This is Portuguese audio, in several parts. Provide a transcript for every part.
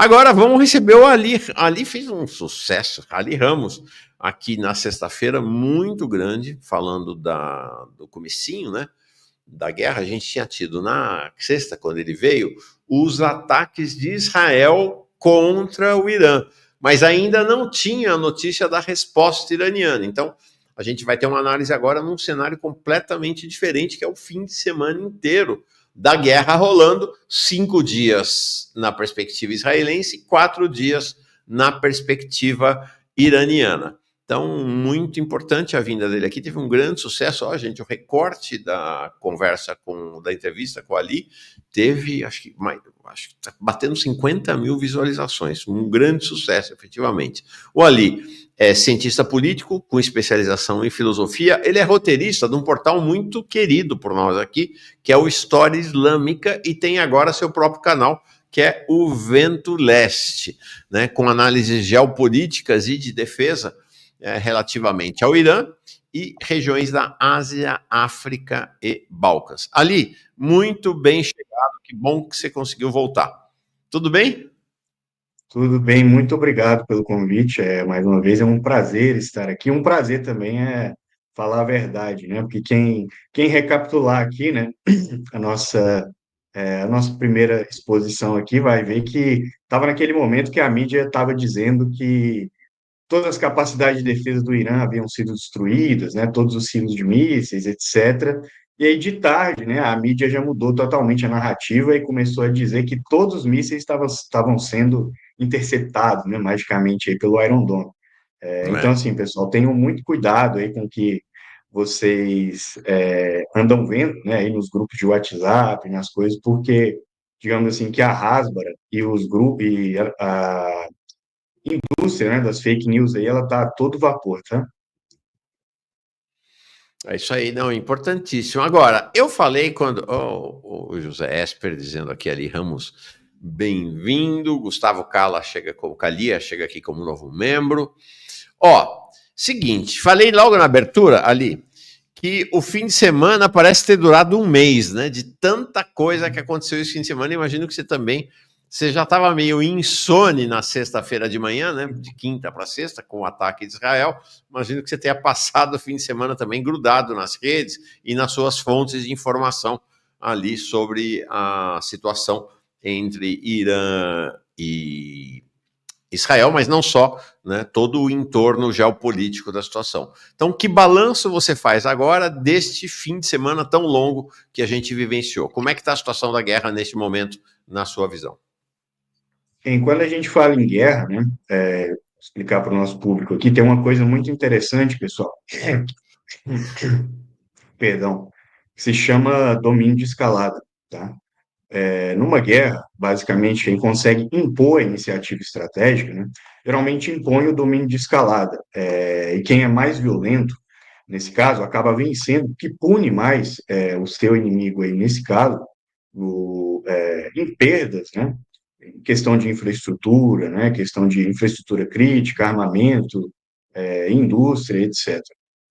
Agora vamos receber o Ali. Ali fez um sucesso, Ali Ramos, aqui na sexta-feira, muito grande, falando do comecinho, né? Da guerra. A gente tinha tido na sexta, quando ele veio, os ataques de Israel contra o Irã, mas ainda não tinha a notícia da resposta iraniana. Então, a gente vai ter uma análise agora num cenário completamente diferente, que é o fim de semana inteiro da guerra rolando, 5 dias na perspectiva israelense, 4 dias na perspectiva iraniana. Então, muito importante a vinda dele aqui, teve um grande sucesso. Ó, gente, o recorte da conversa, da entrevista com o Ali, teve, acho que tá batendo 50 mil visualizações, um grande sucesso, efetivamente. O Ali é cientista político, com especialização em filosofia, ele é roteirista de um portal muito querido por nós aqui, que é o História Islâmica, e tem agora seu próprio canal, que é o Vento Leste, né, com análises geopolíticas e de defesa, relativamente ao Irã e regiões da Ásia, África e Balcãs. Ali, muito bem chegado, que bom que você conseguiu voltar. Tudo bem? Tudo bem, muito obrigado pelo convite. Mais uma vez é um prazer estar aqui. Um prazer também é falar a verdade, né? Porque quem recapitular aqui, né, a nossa primeira exposição aqui vai ver que estava naquele momento que a mídia estava dizendo que todas as capacidades de defesa do Irã haviam sido destruídas, né, todos os silos de mísseis, etc. E aí, de tarde, né, a mídia já mudou totalmente a narrativa e começou a dizer que todos os mísseis estavam sendo interceptados, né, magicamente aí pelo Iron Dome. Então, É. assim, pessoal, tenham muito cuidado aí com o que vocês andam vendo, né, aí nos grupos de WhatsApp, nas coisas, porque, digamos assim, que a Hasbara e os grupos, e a indústria, né, das fake news aí, ela tá a todo vapor, tá? É isso aí, não, importantíssimo. Agora, eu falei quando. O José Esper dizendo aqui, Ali Ramos, bem-vindo. Gustavo Cala chega como Calia, chega aqui como novo membro. Ó, seguinte, falei logo na abertura ali que o fim de semana parece ter durado um mês, né? De tanta coisa que aconteceu esse fim de semana. Imagino que você também. Você já estava meio insone na sexta-feira de manhã, né? De quinta para sexta, com o ataque de Israel. Imagino que você tenha passado o fim de semana também grudado nas redes e nas suas fontes de informação ali sobre a situação entre Irã e Israel, mas não só, né, todo o entorno geopolítico da situação. Então, que balanço você faz agora deste fim de semana tão longo que a gente vivenciou? Como é que está a situação da guerra neste momento, na sua visão? Quando a gente fala em guerra, né, explicar para o nosso público aqui, tem uma coisa muito interessante, pessoal, perdão, que se chama domínio de escalada, tá? Numa guerra, basicamente, quem consegue impor a iniciativa estratégica, né, geralmente impõe o domínio de escalada. E quem é mais violento, nesse caso, acaba vencendo, que pune mais o seu inimigo aí, nesse caso, em perdas, né, em questão de infraestrutura, né, questão de infraestrutura crítica, armamento, indústria, etc.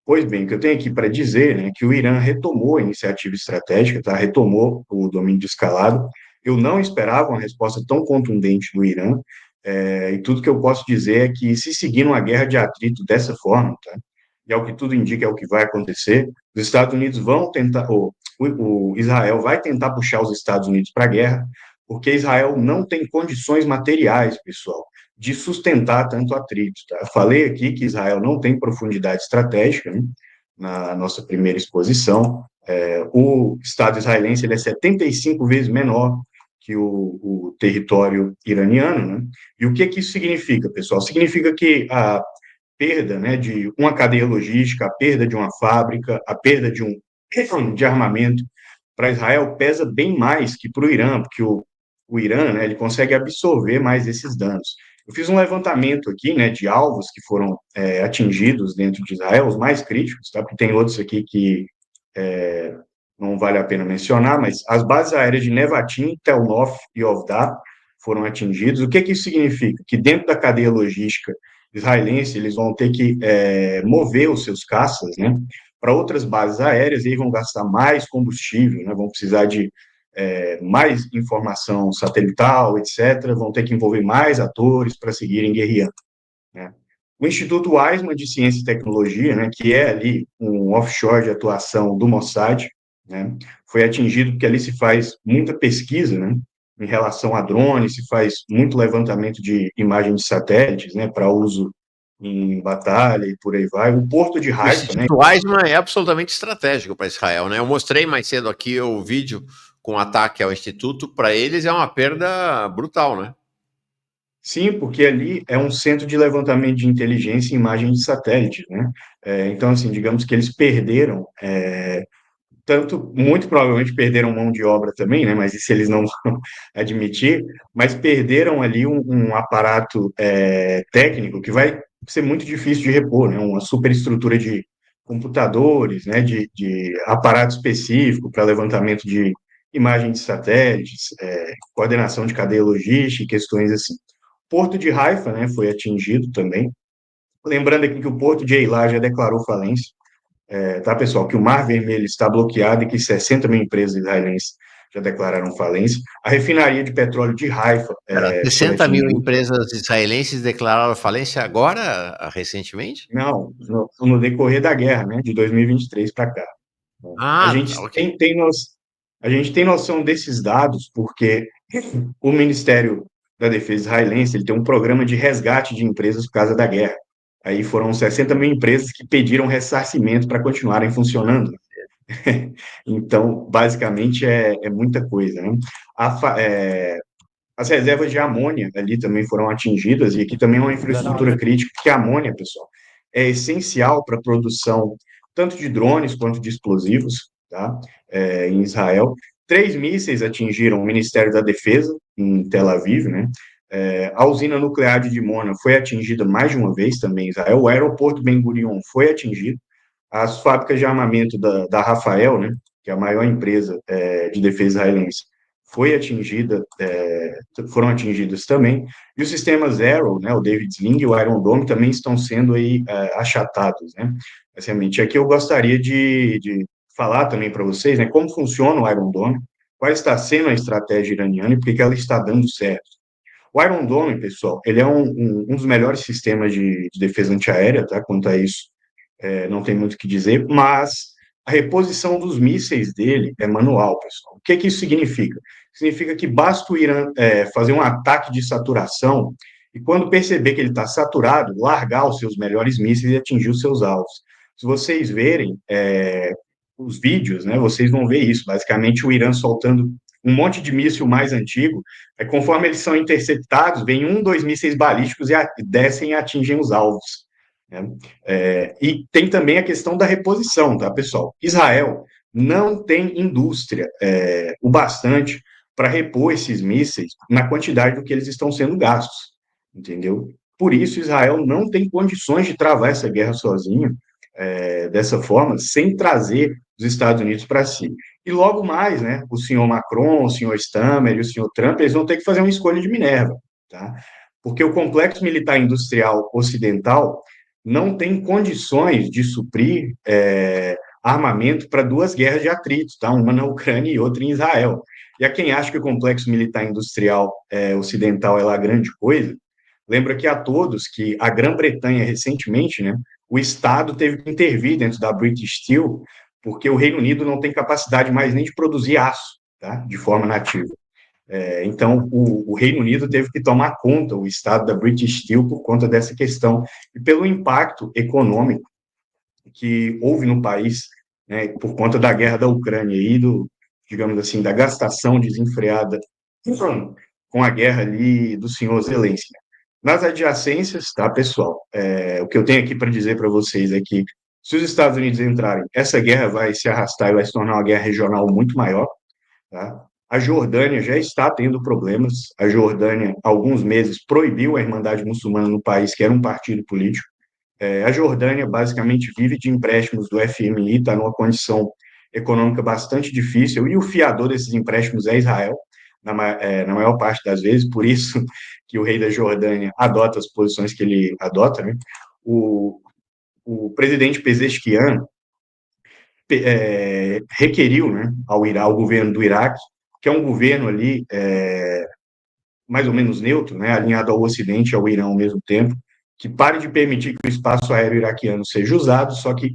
Pois bem, o que eu tenho aqui para dizer, né, que o Irã retomou a iniciativa estratégica, tá? Retomou o domínio de escalado. Eu não esperava uma resposta tão contundente do Irã, e tudo que eu posso dizer é que se seguir uma guerra de atrito dessa forma, tá? E ao que tudo indica é o que vai acontecer, os Estados Unidos vão tentar, o Israel vai tentar puxar os Estados Unidos para a guerra, porque Israel não tem condições materiais, pessoal, de sustentar tanto atrito. Tá? Eu falei aqui que Israel não tem profundidade estratégica, né, na nossa primeira exposição. O Estado israelense ele é 75 vezes menor que o território iraniano. Né? E o que isso significa, pessoal? Significa que a perda, né, de uma cadeia logística, a perda de uma fábrica, a perda de armamento para Israel pesa bem mais que para o Irã, porque o Irã, né, ele consegue absorver mais esses danos. Eu fiz um levantamento aqui, né, de alvos que foram atingidos dentro de Israel, os mais críticos, tá? Porque tem outros aqui que não vale a pena mencionar, mas as bases aéreas de Nevatim, Tel Nof e Ovda foram atingidos. O que isso significa? Que dentro da cadeia logística israelense, eles vão ter que mover os seus caças, né, para outras bases aéreas, e aí vão gastar mais combustível, né, vão precisar de mais informação satelital, etc., vão ter que envolver mais atores para seguirem guerreando, né? O Instituto Weizmann de Ciência e Tecnologia, né, que é ali um offshore de atuação do Mossad, né, foi atingido porque ali se faz muita pesquisa, né, em relação a drones, se faz muito levantamento de imagens de satélites, né, para uso em batalha e por aí vai. O Porto de O Haifa, né? Instituto Weizmann é absolutamente estratégico para Israel, né? Eu mostrei mais cedo aqui o vídeo com ataque ao Instituto. Para eles é uma perda brutal, né? Sim, porque ali é um centro de levantamento de inteligência e imagem de satélite, né? Então, assim, digamos que eles perderam, tanto, muito provavelmente perderam mão de obra também, né? Mas isso eles não vão admitir, mas perderam ali um aparato técnico que vai ser muito difícil de repor, né? Uma superestrutura de computadores, né? De aparato específico para levantamento de imagem de satélites, coordenação de cadeia logística, questões assim. Porto de Haifa, né, foi atingido também. Lembrando aqui que o Porto de Eilat já declarou falência, tá, pessoal? Que o Mar Vermelho está bloqueado e que 60 mil empresas israelenses já declararam falência. A refinaria de petróleo de Haifa Era foi 60 mil atingida. empresas israelenses declararam falência agora, recentemente? Não, no decorrer da guerra, né, de 2023 para cá. A Ah, tá, gente ok. a gente tem noção desses dados porque o Ministério da Defesa israelense ele tem um programa de resgate de empresas por causa da guerra. Aí foram 60 mil empresas que pediram ressarcimento para continuarem funcionando. Então, basicamente, é muita coisa, né? As reservas de amônia ali também foram atingidas, e aqui também é uma infraestrutura crítica, porque a amônia, pessoal, é essencial para a produção tanto de drones quanto de explosivos, tá? Em Israel. 3 mísseis atingiram o Ministério da Defesa, em Tel Aviv, né? A usina nuclear de Dimona foi atingida mais de uma vez também em Israel. O aeroporto Ben Gurion foi atingido. As fábricas de armamento da Rafael, né, que é a maior empresa de defesa israelense, foram atingidas também. E os sistemas Arrow, né, o David Sling e o Iron Dome também estão sendo aí achatados, né? Basicamente, aqui eu gostaria de falar também para vocês, né, como funciona o Iron Dome, qual está sendo a estratégia iraniana e por que ela está dando certo. O Iron Dome, pessoal, ele é um dos melhores sistemas de defesa antiaérea, tá? Quanto a isso, não tem muito o que dizer, mas a reposição dos mísseis dele é manual, pessoal. O que que isso significa? Significa que basta o Irã fazer um ataque de saturação e, quando perceber que ele está saturado, largar os seus melhores mísseis e atingir os seus alvos. Se vocês verem os vídeos, né, vocês vão ver isso. Basicamente, o Irã soltando um monte de míssil mais antigo, conforme eles são interceptados, vem um, dois mísseis balísticos e descem e atingem os alvos, né? E tem também a questão da reposição, tá, pessoal? Israel não tem indústria o bastante para repor esses mísseis na quantidade do que eles estão sendo gastos, entendeu? Por isso, Israel não tem condições de travar essa guerra sozinho, dessa forma, sem trazer os Estados Unidos para si. E logo mais, né, o senhor Macron, o senhor Stammer e o senhor Trump, eles vão ter que fazer uma escolha de Minerva, tá? Porque o complexo militar industrial ocidental não tem condições de suprir armamento para duas guerras de atrito, tá? Uma na Ucrânia e outra em Israel. E a quem acha que o complexo militar industrial ocidental é lá grande coisa, lembra que a todos que a Grã-Bretanha recentemente, né, o Estado teve que intervir dentro da British Steel, porque o Reino Unido não tem capacidade mais nem de produzir aço, tá? De forma nativa. Então, o Reino Unido teve que tomar conta, o Estado da British Steel, por conta dessa questão e pelo impacto econômico que houve no país, né, por conta da guerra da Ucrânia e digamos assim, da gastação desenfreada com a guerra ali do senhor Zelensky. Nas adjacências, tá, pessoal? O que eu tenho aqui para dizer para vocês é que, se os Estados Unidos entrarem, essa guerra vai se arrastar e vai se tornar uma guerra regional muito maior, tá? A Jordânia já está tendo problemas. A Jordânia, há alguns meses, proibiu a Irmandade Muçulmana no país, que era um partido político. A Jordânia basicamente vive de empréstimos do FMI, está numa condição econômica bastante difícil, e o fiador desses empréstimos é Israel, na maior parte das vezes, por isso que o rei da Jordânia adota as posições que ele adota, né? O, o presidente Pezeshkian requeriu, né, ao governo do Iraque que é um governo ali mais ou menos neutro, né, alinhado ao Ocidente e ao Irã ao mesmo tempo, que pare de permitir que o espaço aéreo iraquiano seja usado, só que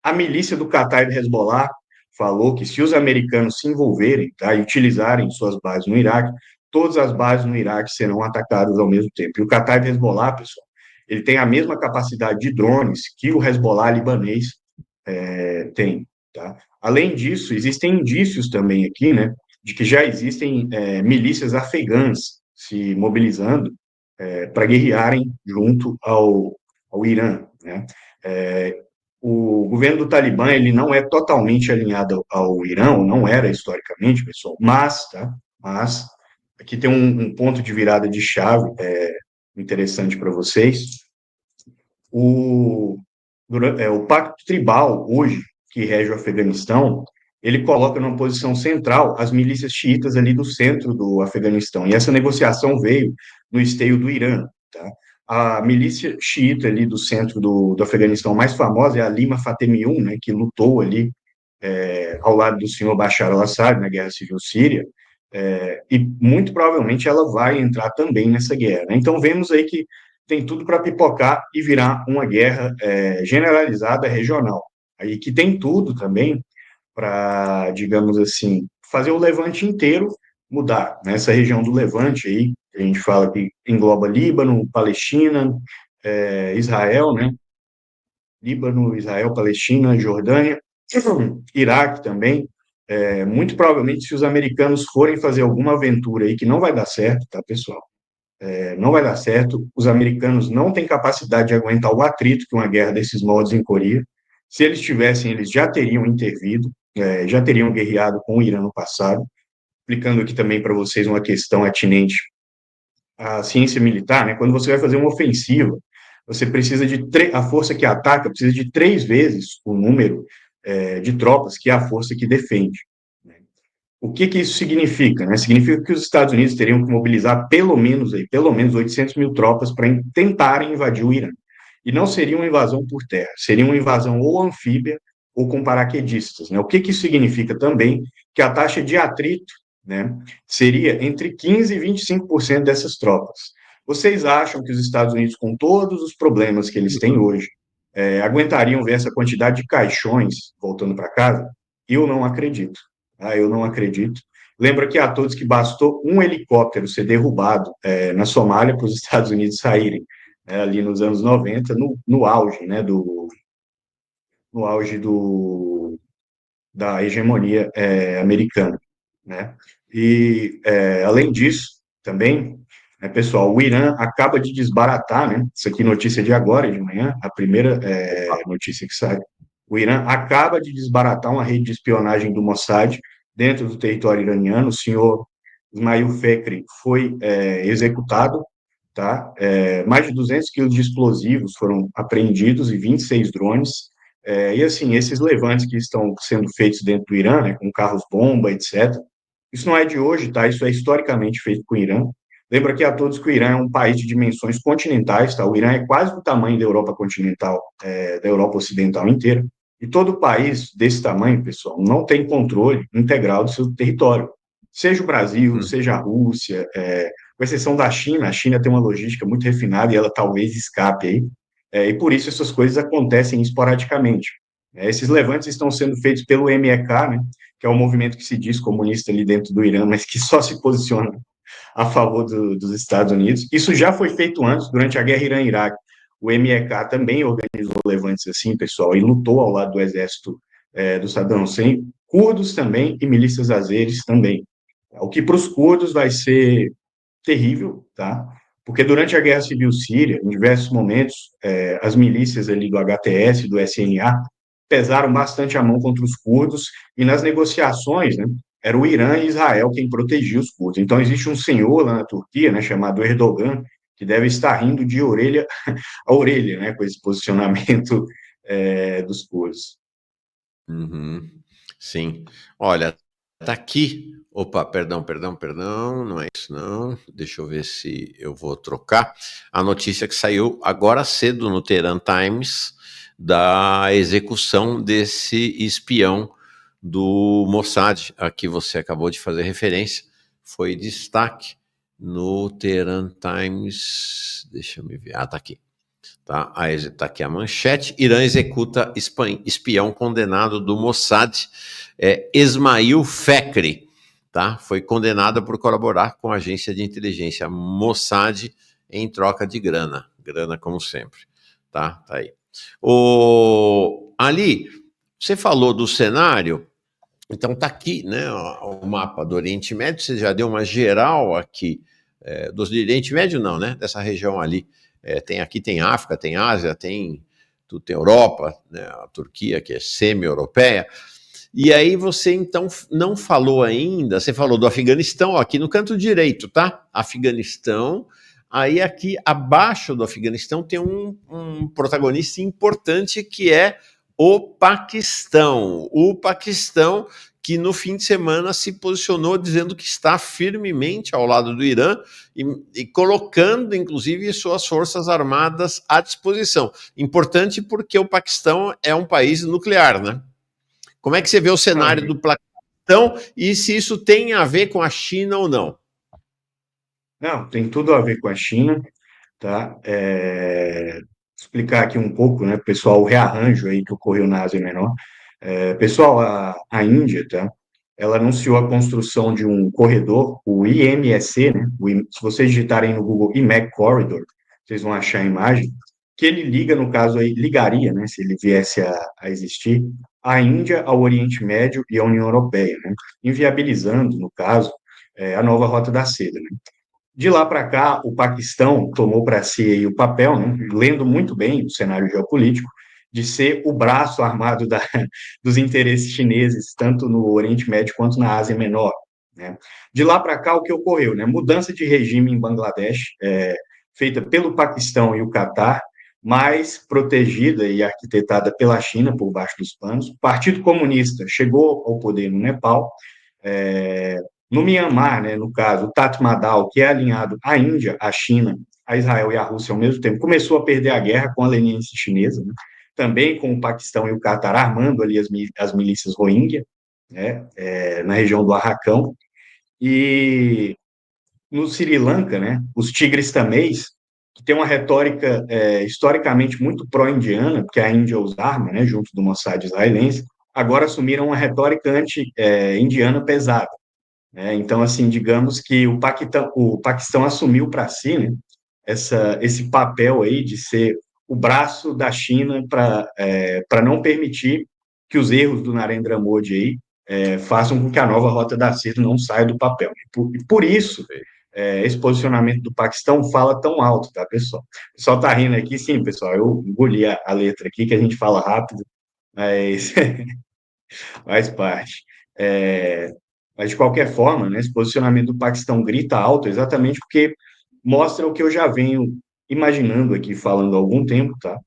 a milícia do Kataib Hezbollah falou que se os americanos se envolverem, tá, e utilizarem suas bases no Iraque, todas as bases no Iraque serão atacadas ao mesmo tempo. E o Kataib Hezbollah, pessoal, ele tem a mesma capacidade de drones que o Hezbollah libanês tem. Tá? Além disso, existem indícios também aqui, né, de que já existem milícias afegãs se mobilizando para guerrearem junto ao Irã. Né? O governo do Talibã ele não é totalmente alinhado ao Irã, não era historicamente, pessoal, mas aqui tem um ponto de virada de chave interessante para vocês. O Pacto Tribal, hoje, que rege o Afeganistão, ele coloca numa posição central as milícias xiitas ali do centro do Afeganistão. E essa negociação veio no esteio do Irã. Tá? A milícia xiita ali do centro do Afeganistão mais famosa é a Lima Fatemi-1, né, que lutou ali ao lado do senhor Bashar al-Assad na Guerra Civil Síria, e muito provavelmente ela vai entrar também nessa guerra. Né? Então vemos aí que tem tudo para pipocar e virar uma guerra generalizada regional. Aí que tem tudo também para, digamos assim, fazer o Levante inteiro mudar. Nessa região do Levante aí, a gente fala que engloba Líbano, Palestina, Israel, né? Líbano, Israel, Palestina, Jordânia, Iraque também. Muito provavelmente, se os americanos forem fazer alguma aventura aí, que não vai dar certo, tá, pessoal? Não vai dar certo. Os americanos não têm capacidade de aguentar o atrito que uma guerra desses moldes imporia. Se eles tivessem, eles já teriam intervido, já teriam guerreado com o Irã no passado. Explicando aqui também para vocês uma questão atinente à ciência militar, né? Quando você vai fazer uma ofensiva, você precisa de a força que ataca precisa de 3 vezes o número de tropas que é a força que defende. Né? O que isso significa? Né? Significa que os Estados Unidos teriam que mobilizar pelo menos 800 mil tropas para tentarem invadir o Irã. E não seria uma invasão por terra, seria uma invasão ou anfíbia ou com paraquedistas. Né? O que isso significa também? Que a taxa de atrito, né, seria entre 15% e 25% dessas tropas. Vocês acham que os Estados Unidos, com todos os problemas que eles têm hoje, aguentariam ver essa quantidade de caixões voltando para casa? Eu não acredito. Eu não acredito. Lembra que a todos que bastou um helicóptero ser derrubado na Somália para os Estados Unidos saírem, ali nos anos 90, no auge, né, no auge da hegemonia americana. Né? E, além disso, também, pessoal, o Irã acaba de desbaratar, né, isso aqui notícia de agora, de manhã, a primeira notícia que sai, o Irã acaba de desbaratar uma rede de espionagem do Mossad dentro do território iraniano. O senhor Ismail Fekri foi executado, tá? Mais de 200 quilos de explosivos foram apreendidos e 26 drones. E assim, esses levantes que estão sendo feitos dentro do Irã, né, com carros-bomba, etc., isso não é de hoje, tá? Isso é historicamente feito com o Irã. Lembra aqui a todos que o Irã é um país de dimensões continentais, tá? O Irã é quase do tamanho da Europa continental, da Europa ocidental inteira. E todo país desse tamanho, pessoal, não tem controle integral do seu território. Seja o Brasil, seja a Rússia, com exceção da China, a China tem uma logística muito refinada e ela talvez escape aí. E por isso essas coisas acontecem esporadicamente. Esses levantes estão sendo feitos pelo MEK, né, que é um movimento que se diz comunista ali dentro do Irã, mas que só se posiciona a favor dos Estados Unidos. Isso já foi feito antes, durante a guerra Irã-Iraque. O MEK também organizou levantes assim, pessoal, e lutou ao lado do exército do Saddam Hussein, curdos também e milícias azeres também. O que para os curdos vai ser terrível, tá? Porque durante a Guerra Civil Síria, em diversos momentos, as milícias ali do HTS, do SNA, pesaram bastante a mão contra os curdos, e nas negociações, né, era o Irã e Israel quem protegia os curdos. Então, existe um senhor lá na Turquia, né, chamado Erdogan, que deve estar rindo de orelha a orelha, né, com esse posicionamento dos curdos. Uhum. Sim. Olha, tá aqui. Opa, perdão, não é isso não. Deixa eu ver se eu vou trocar. A notícia que saiu agora cedo no Tehran Times da execução desse espião do Mossad, a que você acabou de fazer referência, foi destaque no Tehran Times. Deixa eu me ver. Ah, tá aqui. Tá, tá aqui a manchete. Irã executa espião condenado do Mossad, Esmail Fekri. Tá? Foi condenado por colaborar com a agência de inteligência Mossad em troca de grana. Grana, como sempre. Tá aí. Ali, você falou do cenário, então tá aqui, né, o mapa do Oriente Médio, você já deu uma geral aqui, do Oriente Médio não, né, dessa região ali, tem África, tem Ásia, tem Europa, né, a Turquia, que é semi-europeia, e aí você então não falou ainda, você falou do Afeganistão, ó, aqui no canto direito, tá? Afeganistão, aí aqui abaixo do Afeganistão tem um protagonista importante que é o Paquistão. O Paquistão que no fim de semana se posicionou dizendo que está firmemente ao lado do Irã e colocando, inclusive, suas forças armadas à disposição. Importante porque o Paquistão é um país nuclear, né? Como é que você vê o cenário do Paquistão e se isso tem a ver com a China ou não? Não, tem tudo a ver com a China, tá? Explicar aqui um pouco, né, pessoal, o rearranjo aí que ocorreu na Ásia Menor. Pessoal, a Índia, tá? Ela anunciou a construção de um corredor, o IMEC, né? Se vocês digitarem no Google IMEC Corridor, vocês vão achar a imagem, que ele liga, no caso aí, ligaria, né, se ele viesse a existir, a Índia ao Oriente Médio e à União Europeia, né? Inviabilizando, no caso, a nova Rota da Seda, né? De lá para cá, o Paquistão tomou para si aí o papel, né, lendo muito bem o cenário geopolítico, de ser o braço armado dos interesses chineses, tanto no Oriente Médio quanto na Ásia Menor. Né? De lá para cá, o que ocorreu? Né? Mudança de regime em Bangladesh, feita pelo Paquistão e o Catar, mais protegida e arquitetada pela China por baixo dos panos. O Partido Comunista chegou ao poder no Nepal, no Mianmar, né, no caso, o Tatmadaw, que é alinhado à Índia, à China, a Israel e à Rússia ao mesmo tempo, começou a perder a guerra com a leniência chinesa, né, também com o Paquistão e o Catar armando ali as milícias Rohingya, né, na região do Arracão, e no Sri Lanka, né, os tigres tamês, que tem uma retórica historicamente muito pró-indiana, porque a Índia os arma, né, junto do Mossad israelense, agora assumiram uma retórica anti-indiana pesada. Então, assim, digamos que o Paquistão assumiu para si, né, esse papel aí de ser o braço da China para não permitir que os erros do Narendra Modi aí façam com que a nova Rota da Seda não saia do papel. E por isso, esse posicionamento do Paquistão fala tão alto, tá, pessoal? O pessoal tá rindo aqui, sim, pessoal, eu engoli a letra aqui, que a gente fala rápido, mas faz parte. É, mas, de qualquer forma, né, esse posicionamento do Paquistão grita alto exatamente porque mostra o que eu já venho imaginando aqui, falando há algum tempo, tá?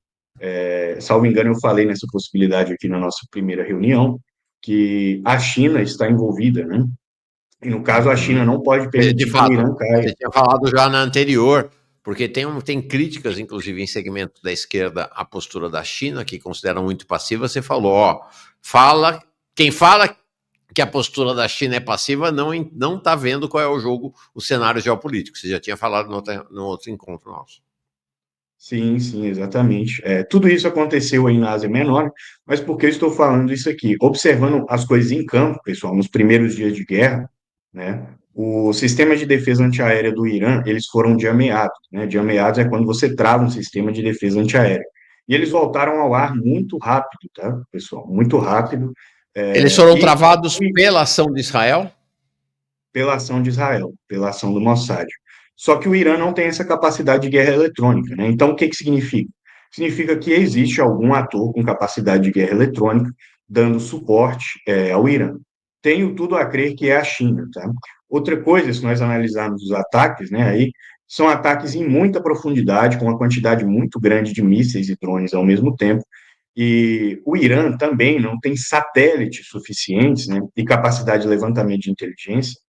Salvo engano, eu falei nessa possibilidade aqui na nossa primeira reunião, que a China está envolvida, né? E, no caso, a China não pode De permitir que o fato, Irã caia. você tinha falado já na anterior, porque tem críticas, inclusive, em segmento da esquerda, à postura da China, que consideram muito passiva. Você falou, ó, quem fala que a postura da China é passiva não está vendo qual é o jogo, o cenário geopolítico. Você já tinha falado no outro encontro nosso. Sim, sim, exatamente. Tudo isso aconteceu aí na Ásia Menor, mas por que eu estou falando isso aqui? Observando as coisas em campo, pessoal, nos primeiros dias de guerra, né? Os sistemas de defesa antiaérea do Irã, eles foram diameados, né? Diameados é quando você trava um sistema de defesa antiaérea. E eles voltaram ao ar muito rápido, tá, pessoal? Muito rápido. Eles foram E travados pela ação de Israel? pela ação de Israel, pela ação do Mossad. Só que o Irã não tem essa capacidade de guerra eletrônica, né? Então, o que que significa? Significa que existe algum ator com capacidade de guerra eletrônica dando suporte ao Irã. Tenho tudo a crer que é a China, tá? Outra coisa, se nós analisarmos os ataques, né, aí são ataques em muita profundidade, com uma quantidade muito grande de mísseis e drones ao mesmo tempo, e o Irã também não tem satélites suficientes, né, e capacidade de levantamento de inteligência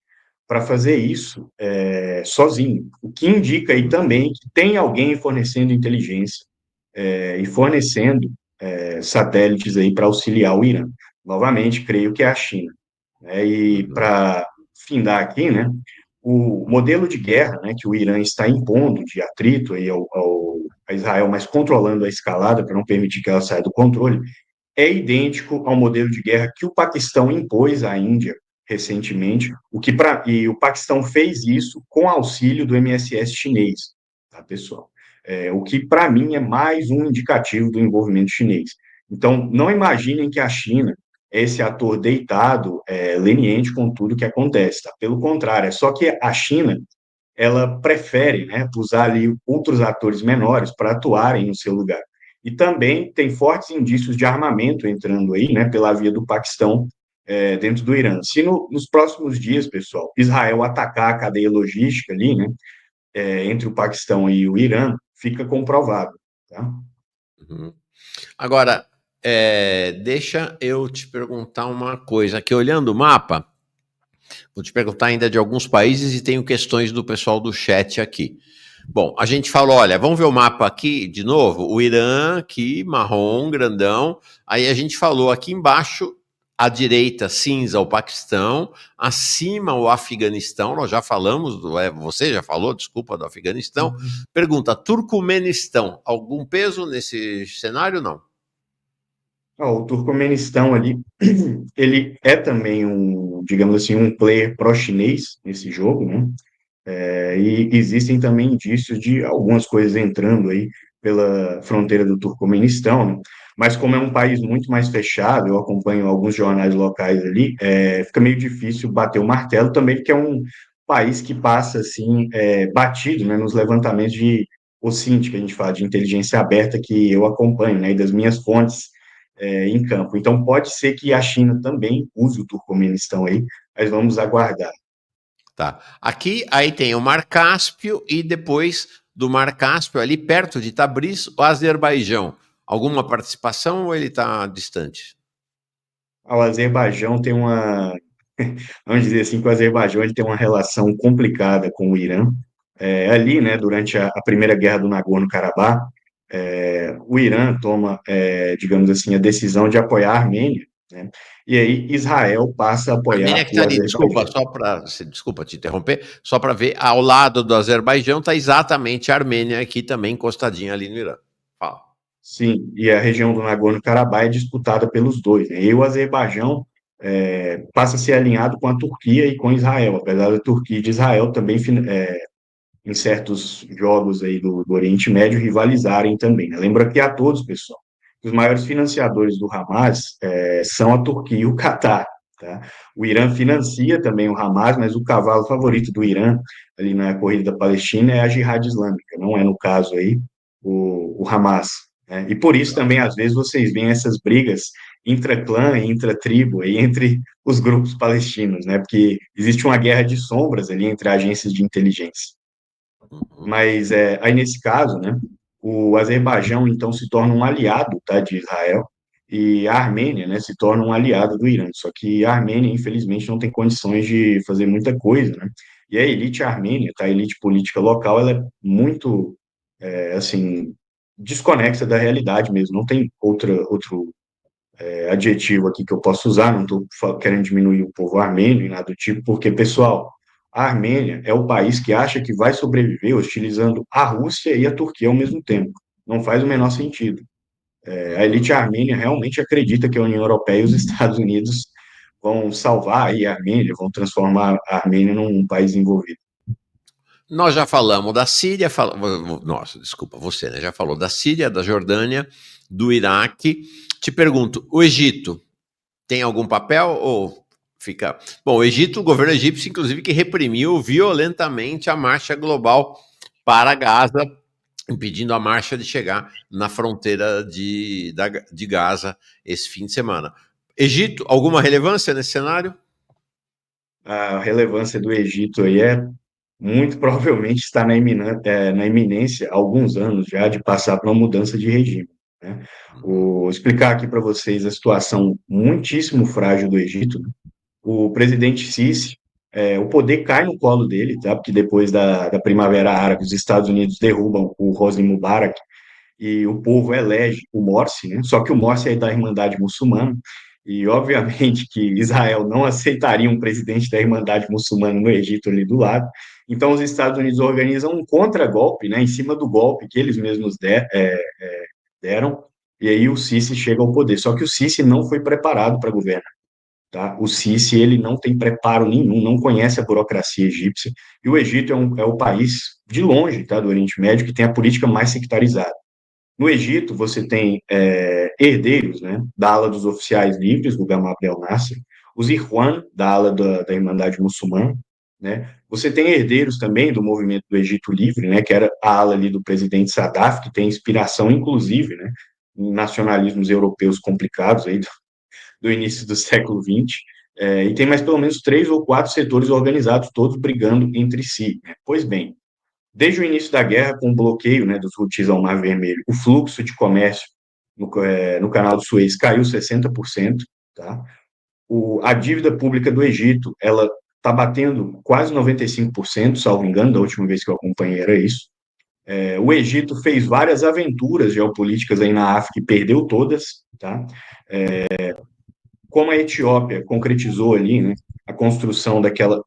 para fazer isso sozinho. O que indica aí também que tem alguém fornecendo inteligência e fornecendo satélites aí para auxiliar o Irã. Novamente, creio que é a China, né? E Uhum, para findar aqui, né, o modelo de guerra, né, que o Irã está impondo de atrito aí a Israel, mas controlando a escalada para não permitir que ela saia do controle, é idêntico ao modelo de guerra que o Paquistão impôs à Índia recentemente, e o Paquistão fez isso com auxílio do MSS chinês, tá, pessoal? O que, para mim, é mais um indicativo do envolvimento chinês. Então, não imaginem que a China é esse ator deitado, leniente com tudo que acontece, tá? Pelo contrário, é só que a China ela prefere, né, usar ali outros atores menores para atuarem no seu lugar. E também tem fortes indícios de armamento entrando aí, né, pela via do Paquistão, dentro do Irã. Se nos próximos dias, pessoal, Israel atacar a cadeia logística ali, né, entre o Paquistão e o Irã, fica comprovado, tá? uhum. Agora, deixa eu te perguntar uma coisa. Aqui, olhando o mapa, vou te perguntar ainda de alguns países e tenho questões do pessoal do chat aqui. Bom, a gente falou, olha, vamos ver o mapa aqui de novo? O Irã aqui, marrom, grandão. Aí a gente falou aqui embaixo, à direita, cinza, o Paquistão. Acima, o Afeganistão. Nós já falamos, você já falou, desculpa, do Afeganistão. Pergunta, Turcomenistão, algum peso nesse cenário? Não. O Turcomenistão ali, ele é também digamos assim, um player pró-chinês nesse jogo, né? E existem também indícios de algumas coisas entrando aí pela fronteira do Turcomenistão, né? Mas como é um país muito mais fechado, eu acompanho alguns jornais locais ali, fica meio difícil bater o martelo também, porque é um país que passa, assim, batido, né, nos levantamentos de OSINT, que a gente fala de inteligência aberta, que eu acompanho, né, e das minhas fontes em campo. Então, pode ser que a China também use o Turcomenistão aí, mas vamos aguardar. Tá. Aqui, aí tem o Mar Cáspio e depois do Mar Cáspio, ali perto de Tabriz, o Azerbaijão. Alguma participação ou ele está distante? O Azerbaijão tem uma, vamos dizer assim, que o Azerbaijão ele tem uma relação complicada com o Irã. Ali, né, durante a primeira guerra do Nagorno-Karabakh, o Irã toma, digamos assim, a decisão de apoiar a Armênia, né? E aí Israel passa a A Armênia apoiar que está o ali, desculpa, Azerbaijão. só para, desculpa te interromper, só para ver, ao lado do Azerbaijão está exatamente a Armênia aqui também encostadinha ali no Irã. Fala. Sim, e a região do Nagorno-Karabakh é disputada pelos dois, né? E o Azerbaijão passa a ser alinhado com a Turquia e com Israel, apesar da Turquia e de Israel também em certos jogos aí do Oriente Médio rivalizarem também, né? Lembra que a todos, pessoal, que os maiores financiadores do Hamas são a Turquia e o Catar, tá? O Irã financia também o Hamas, mas o cavalo favorito do Irã ali na corrida da Palestina é a Jihad Islâmica, não é no caso aí o Hamas, né? E por isso também às vezes vocês veem essas brigas intra-clã e intra-tribo aí entre os grupos palestinos, né? Porque existe uma guerra de sombras ali entre agências de inteligência. Uhum. Mas aí nesse caso, né, o Azerbaijão então se torna um aliado, tá, de Israel e a Armênia, né, se torna um aliado do Irã. Só que a Armênia, infelizmente, não tem condições de fazer muita coisa, né? E a elite armênia, tá, a elite política local, ela é muito, assim, desconexa da realidade mesmo. Não tem outro adjetivo aqui que eu posso usar, não estou querendo diminuir o povo armênio e nada do tipo, porque, pessoal, a Armênia é o país que acha que vai sobreviver hostilizando a Rússia e a Turquia ao mesmo tempo. Não faz o menor Uhum. sentido. A elite Uhum. armênia realmente acredita que a União Europeia e os Estados Unidos vão salvar aí a Armênia, vão transformar a Armênia num país envolvido. Nós já falamos da Síria, nossa, desculpa, você, né? Já falou da Síria, da Jordânia, do Iraque. Te pergunto, o Egito tem algum papel ou fica. Bom, o Egito, o governo egípcio, inclusive, que reprimiu violentamente a marcha global para Gaza, impedindo a marcha de chegar na fronteira de Gaza esse fim de semana. Egito, alguma relevância nesse cenário? A relevância do Egito aí muito provavelmente está na iminência, há alguns anos já, de passar por uma mudança de regime, né? Uhum. Vou explicar aqui para vocês a situação muitíssimo frágil do Egito. O presidente Sisi, o poder cai no colo dele, tá? Porque depois da Primavera Árabe, os Estados Unidos derrubam o Hosni Mubarak e o povo elege o Morsi, né? Só que o Morsi é da Irmandade Muçulmana E, obviamente, que Israel não aceitaria um presidente da Irmandade Muçulmana no Egito ali do lado. Então, os Estados Unidos organizam um contragolpe, né, em cima do golpe que eles mesmos deram, e aí o Sisi chega ao poder. Só que o Sisi não foi preparado para governar. Tá? O Sisi, ele não tem preparo nenhum, não conhece a burocracia egípcia, e o Egito é o país, de longe, tá, do Oriente Médio, que tem a política mais sectarizada. No Egito, você tem herdeiros, né, da ala dos oficiais livres, do Gamal Abdel Nasser, os Ikhwan, da ala da Irmandade Muçulmana, né, você tem herdeiros também do movimento do Egito Livre, né, que era a ala ali do presidente Sadat, que tem inspiração, inclusive, né, em nacionalismos europeus complicados aí do início do século XX, e tem mais pelo menos 3 ou 4 setores organizados, todos brigando entre si. Né? Pois bem, desde o início da guerra, com o bloqueio, né, dos Houthis ao Mar Vermelho, o fluxo de comércio no canal do Suez caiu 60%, tá? A dívida pública do Egito, ela está batendo quase 95%, salvo engano, da última vez que eu acompanhei era isso. O Egito fez várias aventuras geopolíticas aí na África e perdeu todas, tá? Como a Etiópia concretizou ali, né, a construção daquela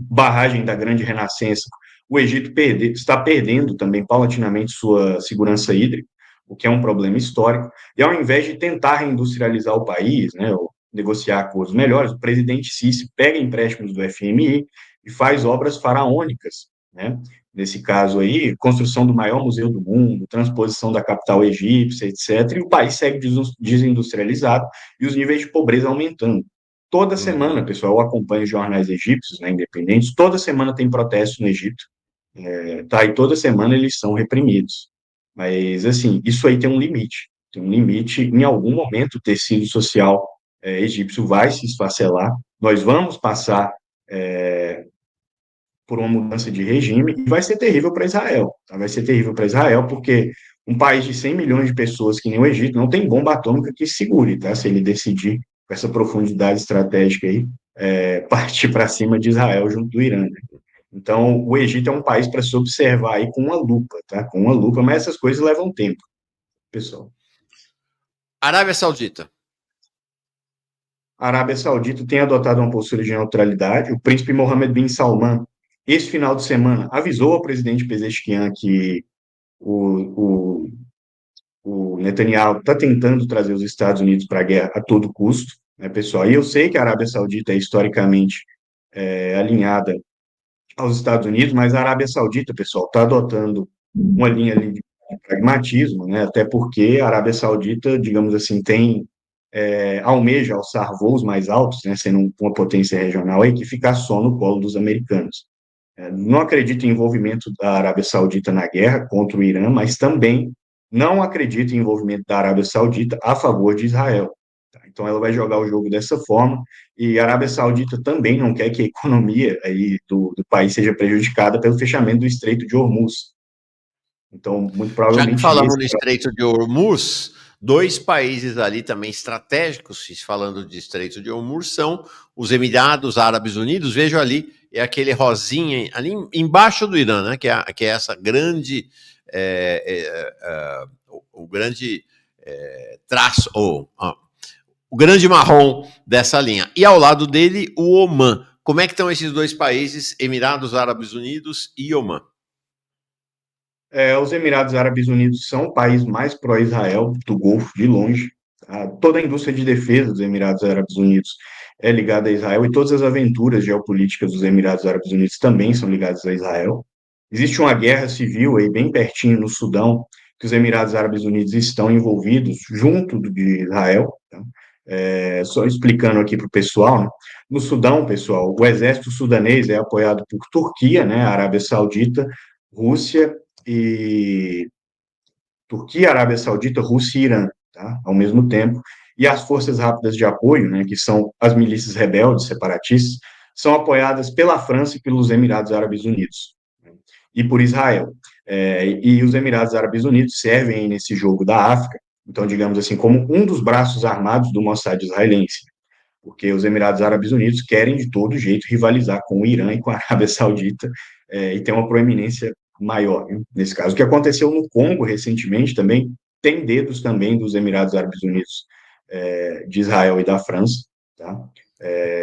barragem da Grande Renascença, o Egito está perdendo também paulatinamente sua segurança hídrica, o que é um problema histórico, e ao invés de tentar reindustrializar o país, né, ou negociar acordos melhores, o presidente Sisi pega empréstimos do FMI e faz obras faraônicas, né? Nesse caso aí, construção do maior museu do mundo, transposição da capital egípcia, etc., e o país segue desindustrializado e os níveis de pobreza aumentando. Toda semana, Uhum. pessoal, eu acompanho jornais egípcios, né, independentes, toda semana tem protestos no Egito, tá? E toda semana eles são reprimidos. Mas, assim, isso aí tem um limite. Tem um limite, em algum momento o tecido social egípcio vai se esfacelar, nós vamos passar por uma mudança de regime e vai ser terrível para Israel. Tá? Vai ser terrível para Israel porque um país de 100 milhões de pessoas que nem o Egito não tem bomba atômica que segure, tá? Se ele decidir com essa profundidade estratégica aí, partir para cima de Israel junto do Irã. Né? Então, o Egito é um país para se observar aí com uma lupa, tá? Com uma lupa, mas essas coisas levam tempo, pessoal. Arábia Saudita. A Arábia Saudita tem adotado uma postura de neutralidade. O príncipe Mohammed bin Salman, esse final de semana, avisou ao presidente Pezeshkian que o, o Netanyahu está tentando trazer os Estados Unidos para a guerra a todo custo, né, pessoal? E eu sei que a Arábia Saudita é historicamente alinhada aos Estados Unidos, mas a Arábia Saudita, pessoal, está adotando uma linha ali de pragmatismo, né? Até porque a Arábia Saudita, digamos assim, almeja alçar voos mais altos, né? Sendo uma potência regional aí que ficar só no colo dos americanos. Não acredito em envolvimento da Arábia Saudita na guerra contra o Irã, mas também não acredito em envolvimento da Arábia Saudita a favor de Israel. Tá? Então, ela vai jogar o jogo dessa forma, e a Arábia Saudita também não quer que a economia aí do país seja prejudicada pelo fechamento do Estreito de Hormuz. Então, muito Já que provavelmente falamos esse. no Estreito de Hormuz, dois países ali também estratégicos, falando de Estreito de Hormuz, são os Emirados Árabes Unidos. Vejo ali, é aquele rosinha ali embaixo do Irã, né? Que é essa grande, o grande traço, o grande marrom dessa linha. E ao lado dele, o Omã. Como é que estão esses dois países, Emirados Árabes Unidos e Omã? Os Emirados Árabes Unidos são o país mais pró-Israel do Golfo, de longe. Tá? Toda a indústria de defesa dos Emirados Árabes Unidos é ligada a Israel e todas as aventuras geopolíticas dos Emirados Árabes Unidos também são ligadas a Israel. Existe uma guerra civil aí bem pertinho no Sudão, que os Emirados Árabes Unidos estão envolvidos junto de Israel. Tá? Só explicando aqui para o pessoal, né? No Sudão, pessoal, o exército sudanês é apoiado por Turquia, né, Arábia Saudita, Rússia e Turquia, Arábia Saudita, Rússia e Irã, tá? Ao mesmo tempo. E as forças rápidas de apoio, né, que são as milícias rebeldes, separatistas, são apoiadas pela França e pelos Emirados Árabes Unidos, né, e por Israel. E os Emirados Árabes Unidos servem nesse jogo da África, então, digamos assim, como um dos braços armados do Mossad israelense, porque os Emirados Árabes Unidos querem de todo jeito rivalizar com o Irã e com a Arábia Saudita, e ter uma proeminência maior, né, nesse caso. O que aconteceu no Congo recentemente também tem dedos também dos Emirados Árabes Unidos de Israel e da França, tá?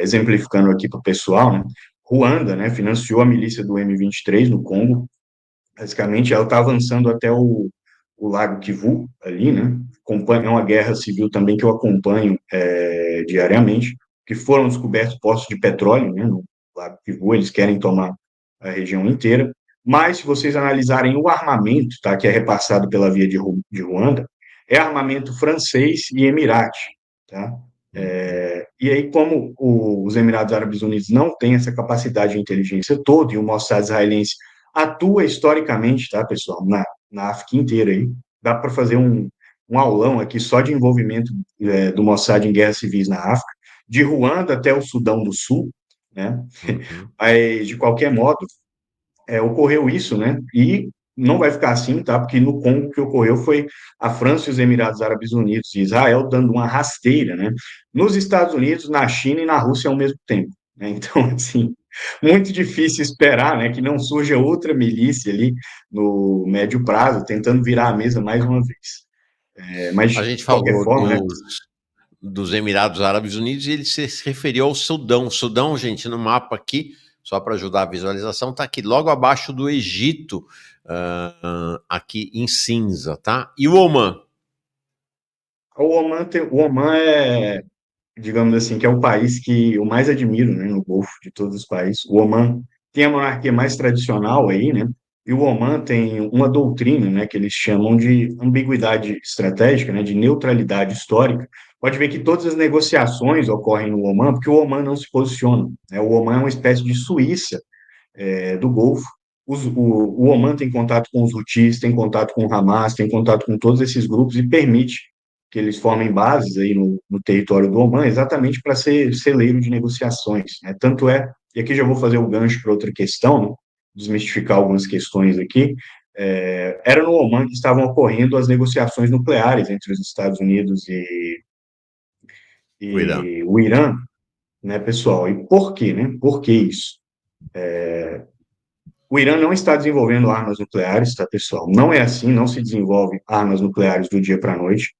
Exemplificando aqui para o pessoal, né? Ruanda, né, financiou a milícia do M23 no Congo. Basicamente, ela está avançando até o Lago Kivu, ali, né? É uma guerra civil também que eu acompanho diariamente, que foram descobertos poços de petróleo, né, no Lago Kivu, eles querem tomar a região inteira. Mas, se vocês analisarem o armamento, tá, que é repassado pela via de Ruanda, é armamento francês e emirate, tá? E aí, como os Emirados Árabes Unidos não têm essa capacidade de inteligência toda, e o Mossad israelense atua historicamente, tá, pessoal, na África inteira aí. Dá para fazer um aulão aqui só de envolvimento do Mossad em guerras civis na África, de Ruanda até o Sudão do Sul, né? Uhum. Mas, de qualquer modo, ocorreu isso, né? E não vai ficar assim, tá? Porque no Congo o que ocorreu foi a França e os Emirados Árabes Unidos e Israel dando uma rasteira, né? Nos Estados Unidos, na China e na Rússia ao mesmo tempo, né? Então, assim, muito difícil esperar, né, que não surja outra milícia ali no médio prazo, tentando virar a mesa mais uma vez. Mas, A de gente qualquer falou forma, né? dos Emirados Árabes Unidos e ele se referiu ao Sudão. Sudão, gente, no mapa aqui, só para ajudar a visualização, está aqui logo abaixo do Egito, aqui em cinza, tá? E o Omã? O Oman digamos assim, que é o país que eu mais admiro, né, no Golfo, de todos os países. O Oman tem a monarquia mais tradicional aí, né, e o Oman tem uma doutrina, né, que eles chamam de ambiguidade estratégica, né, de neutralidade histórica. Pode ver que todas as negociações ocorrem no Oman, porque o Oman não se posiciona, né, o Oman é uma espécie de Suíça do Golfo. O Oman tem contato com os Houthis, tem contato com o Hamas, tem contato com todos esses grupos e permite que eles formem bases aí no território do Oman, exatamente para ser celeiro de negociações, né? Tanto é, e aqui já vou fazer o gancho para outra questão, né? Desmistificar algumas questões aqui, era no Oman que estavam ocorrendo as negociações nucleares entre os Estados Unidos O Irã. e o Irã, né, pessoal? E por quê, né? Por que isso? O Irã não está desenvolvendo armas nucleares, tá, pessoal? Não é assim, não se desenvolve armas nucleares do dia para a noite.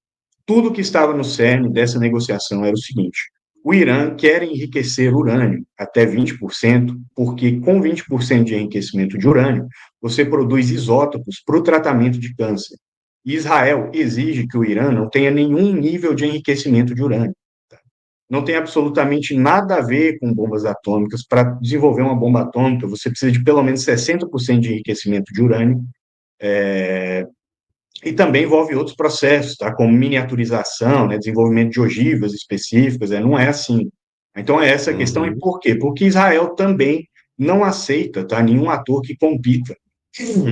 Tudo que estava no cerne dessa negociação era o seguinte: o Irã quer enriquecer urânio até 20%, porque com 20% de enriquecimento de urânio, você produz isótopos para o tratamento de câncer. E Israel exige que o Irã não tenha nenhum nível de enriquecimento de urânio. Não tem absolutamente nada a ver com bombas atômicas. Para desenvolver uma bomba atômica, você precisa de pelo menos 60% de enriquecimento de urânio, e também envolve outros processos, tá? Como miniaturização, né? Desenvolvimento de ogivas específicas, não é assim. Então, é essa a questão. E Uhum. por quê? Porque Israel também não aceita, tá? Nenhum ator que compita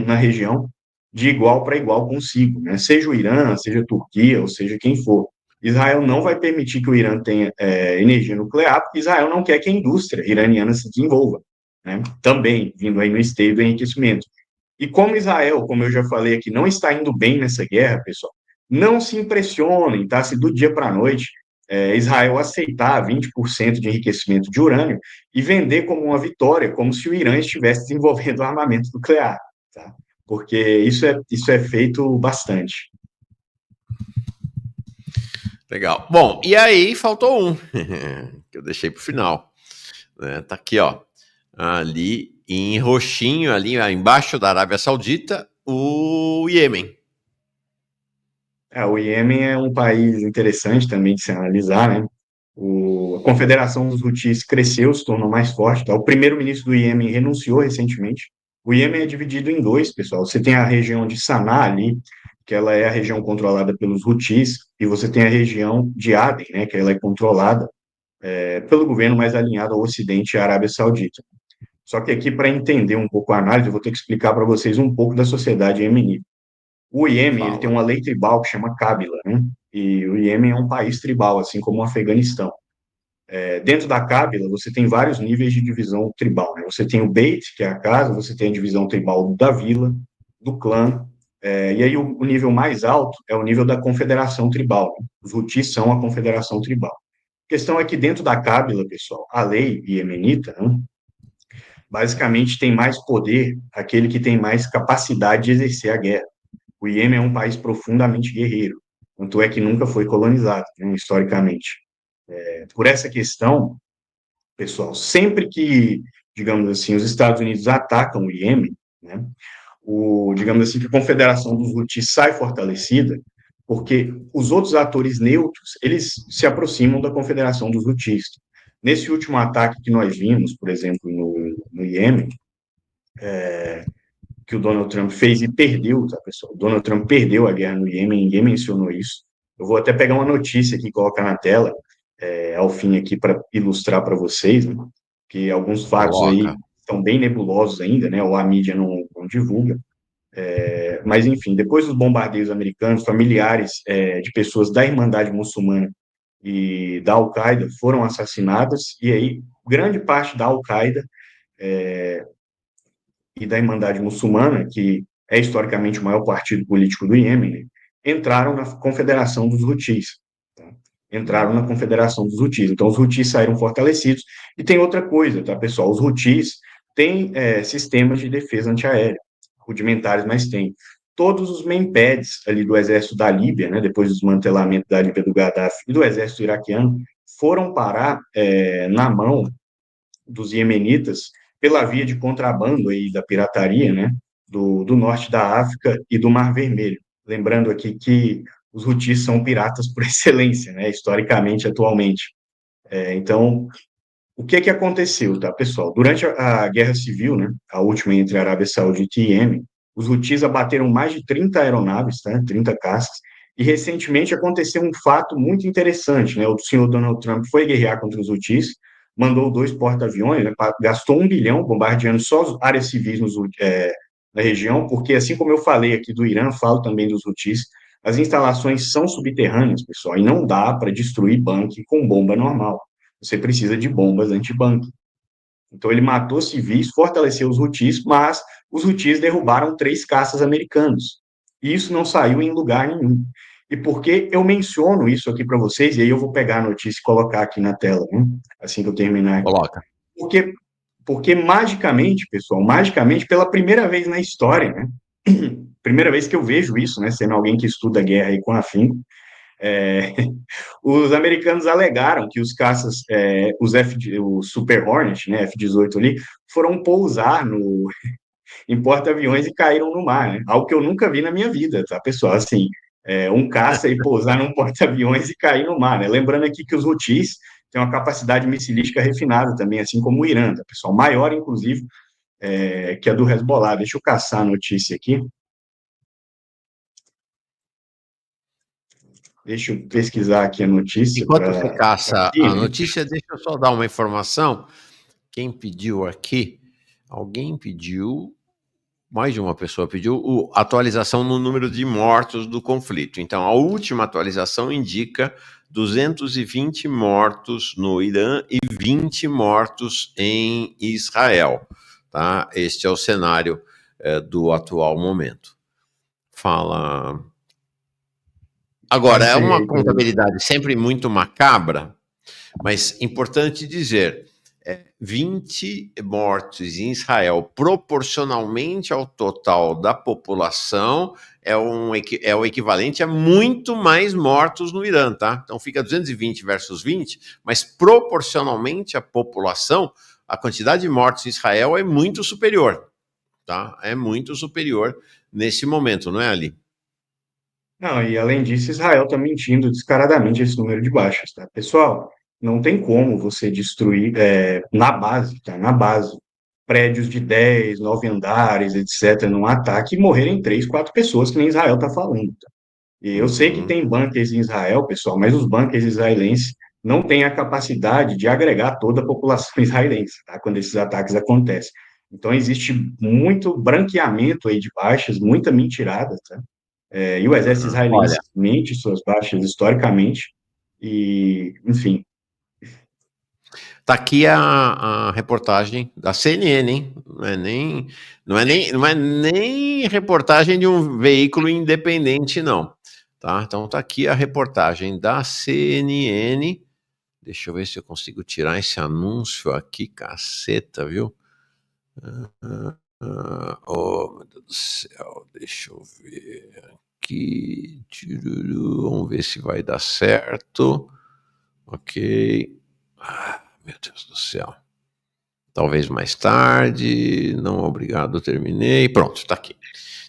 na região de igual para igual consigo, né? Seja o Irã, seja a Turquia, ou seja quem for. Israel não vai permitir que o Irã tenha energia nuclear, porque Israel não quer que a indústria iraniana se desenvolva, né? Também, vindo aí no esteio do enriquecimento. E como Israel, como eu já falei aqui, não está indo bem nessa guerra, pessoal, não se impressionem, tá? Se do dia para a noite Israel aceitar 20% de enriquecimento de urânio e vender como uma vitória, como se o Irã estivesse desenvolvendo armamento nuclear, tá? Porque isso é feito bastante. Legal. Bom, e aí faltou um, que eu deixei para o final. Né? Tá aqui, ó. Ali em roxinho, ali embaixo da Arábia Saudita, o Iêmen. O Iêmen é um país interessante também de se analisar, né? A Confederação dos Houthis cresceu, se tornou mais forte. Tá? O primeiro-ministro do Iêmen renunciou recentemente. O Iêmen é dividido em dois, pessoal. Você tem a região de Sanaa ali, que ela é a região controlada pelos Houthis, e você tem a região de Aden, né, que ela é controlada pelo governo mais alinhado ao Ocidente e à Arábia Saudita. Só que aqui, para entender um pouco a análise, eu vou ter que explicar para vocês um pouco da sociedade iemenita. O Iêmen, ele tem Fala. uma lei tribal que chama Cábila, né? E o Iêmen é um país tribal, assim como o Afeganistão. Dentro da Cábila, você tem vários níveis de divisão tribal, né? Você tem o Beit, que é a casa, você tem a divisão tribal da vila, do clã, e aí o nível mais alto é o nível da confederação tribal, né? Os Houthis são a confederação tribal. A questão é que dentro da Cábila, pessoal, a lei iemenita, né, basicamente tem mais poder aquele que tem mais capacidade de exercer a guerra. O Iêmen é um país profundamente guerreiro, tanto é que nunca foi colonizado, né, historicamente. Por essa questão, pessoal, sempre que, digamos assim, os Estados Unidos atacam o Iêmen, né, digamos assim, que a Confederação dos Houthis sai fortalecida, porque os outros atores neutros, eles se aproximam da Confederação dos Houthis. Nesse último ataque que nós vimos, por exemplo, no Iêmen, que o Donald Trump fez e perdeu, tá, pessoal? O Donald Trump perdeu a guerra no Iêmen, ninguém mencionou isso. Eu vou até pegar uma notícia aqui e colocar na tela, ao fim aqui, para ilustrar para vocês, né, que alguns fatos aí Coloca. estão bem nebulosos ainda, né, ou a mídia não divulga. Mas, enfim, depois dos bombardeios americanos, familiares de pessoas da Irmandade Muçulmana e da Al-Qaeda foram assassinadas, e aí grande parte da Al-Qaeda e da Irmandade Muçulmana, que é historicamente o maior partido político do Iêmen, né, entraram na Confederação dos Houthis. Tá? Entraram na Confederação dos Houthis. Então, os Houthis saíram fortalecidos. E tem outra coisa, tá, pessoal? Os Houthis têm sistemas de defesa antiaérea, rudimentares, mas têm. Todos os main pads ali do exército da Líbia, né, depois do desmantelamento da Líbia do Gaddafi e do exército iraquiano, foram parar na mão dos iemenitas pela via de contrabando aí da pirataria, né, do norte da África e do Mar Vermelho. Lembrando aqui que os Houthis são piratas por excelência, né, historicamente, atualmente. Então, o que aconteceu, tá, pessoal? Durante a Guerra Civil, né, a última entre a Arábia Saudita e Iêmen, os Houthis abateram mais de 30 aeronaves, tá, 30 caças, e recentemente aconteceu um fato muito interessante, né? O senhor Donald Trump foi guerrear contra os Houthis, mandou 2 porta-aviões, né, gastou 1 bilhão bombardeando só as áreas civis na região, porque assim como eu falei aqui do Irã, falo também dos Houthis, as instalações são subterrâneas, pessoal, e não dá para destruir bunker com bomba normal. Você precisa de bombas anti-bunker. Então, ele matou civis, fortaleceu os Houthis, mas os Houthis derrubaram 3 caças americanos. E isso não saiu em lugar nenhum. E por que eu menciono isso aqui para vocês, e aí eu vou pegar a notícia e colocar aqui na tela, né, assim que eu terminar aqui. Coloca. Porque, porque magicamente, pessoal, magicamente, pela primeira vez na história, né, primeira vez que eu vejo isso, né, sendo alguém que estuda guerra aí com afinco, é, os americanos alegaram que os caças, o Super Hornet, né, F-18 ali, foram pousar em porta-aviões e caíram no mar, né? Algo que eu nunca vi na minha vida, tá, pessoal? Assim, um caça e pousar num porta-aviões e cair no mar, né? Lembrando aqui que os Houthis têm uma capacidade missilística refinada também, assim como o Irã, tá, pessoal? Maior, inclusive, que a do Hezbollah. Deixa eu caçar a notícia aqui. Deixa eu pesquisar aqui a notícia Enquanto você para caça aqui, a né? notícia, deixa eu só dar uma informação. Quem pediu aqui? Alguém pediu, mais de uma pessoa pediu, atualização no número de mortos do conflito. Então, a última atualização indica 220 mortos no Irã e 20 mortos em Israel. Tá? Este é o cenário do atual momento. Fala. Agora, é Passei uma aí pelo. contabilidade sempre muito macabra, mas importante dizer, 20 mortos em Israel, proporcionalmente ao total da população, é o equivalente a muito mais mortos no Irã, tá? Então fica 220 versus 20, mas proporcionalmente à população, a quantidade de mortos em Israel é muito superior, tá? É muito superior nesse momento, não é, Ali? Não, e além disso, Israel está mentindo descaradamente esse número de baixas, tá? Pessoal, não tem como você destruir na base, tá? Na base, prédios de 10, 9 andares, etc., num ataque e morrerem 3, 4 pessoas, que nem Israel está falando, tá? E eu sei que Uhum. tem bunkers em Israel, pessoal, mas os bunkers israelenses não têm a capacidade de agregar toda a população israelense, tá? Quando esses ataques acontecem. Então, existe muito branqueamento aí de baixas, muita mentirada, tá? E o exército israelense Olha, mente suas baixas historicamente, e, enfim. tá aqui a reportagem da CNN, hein? Não é nem reportagem de um veículo independente, não. Tá? Então tá aqui a reportagem da CNN. Deixa eu ver se eu consigo tirar esse anúncio aqui, caceta, viu? Oh, meu Deus do céu, deixa eu ver aqui. Vamos ver se vai dar certo. Ok. Meu Deus do céu. Talvez mais tarde. Não, obrigado, terminei. Pronto, está aqui.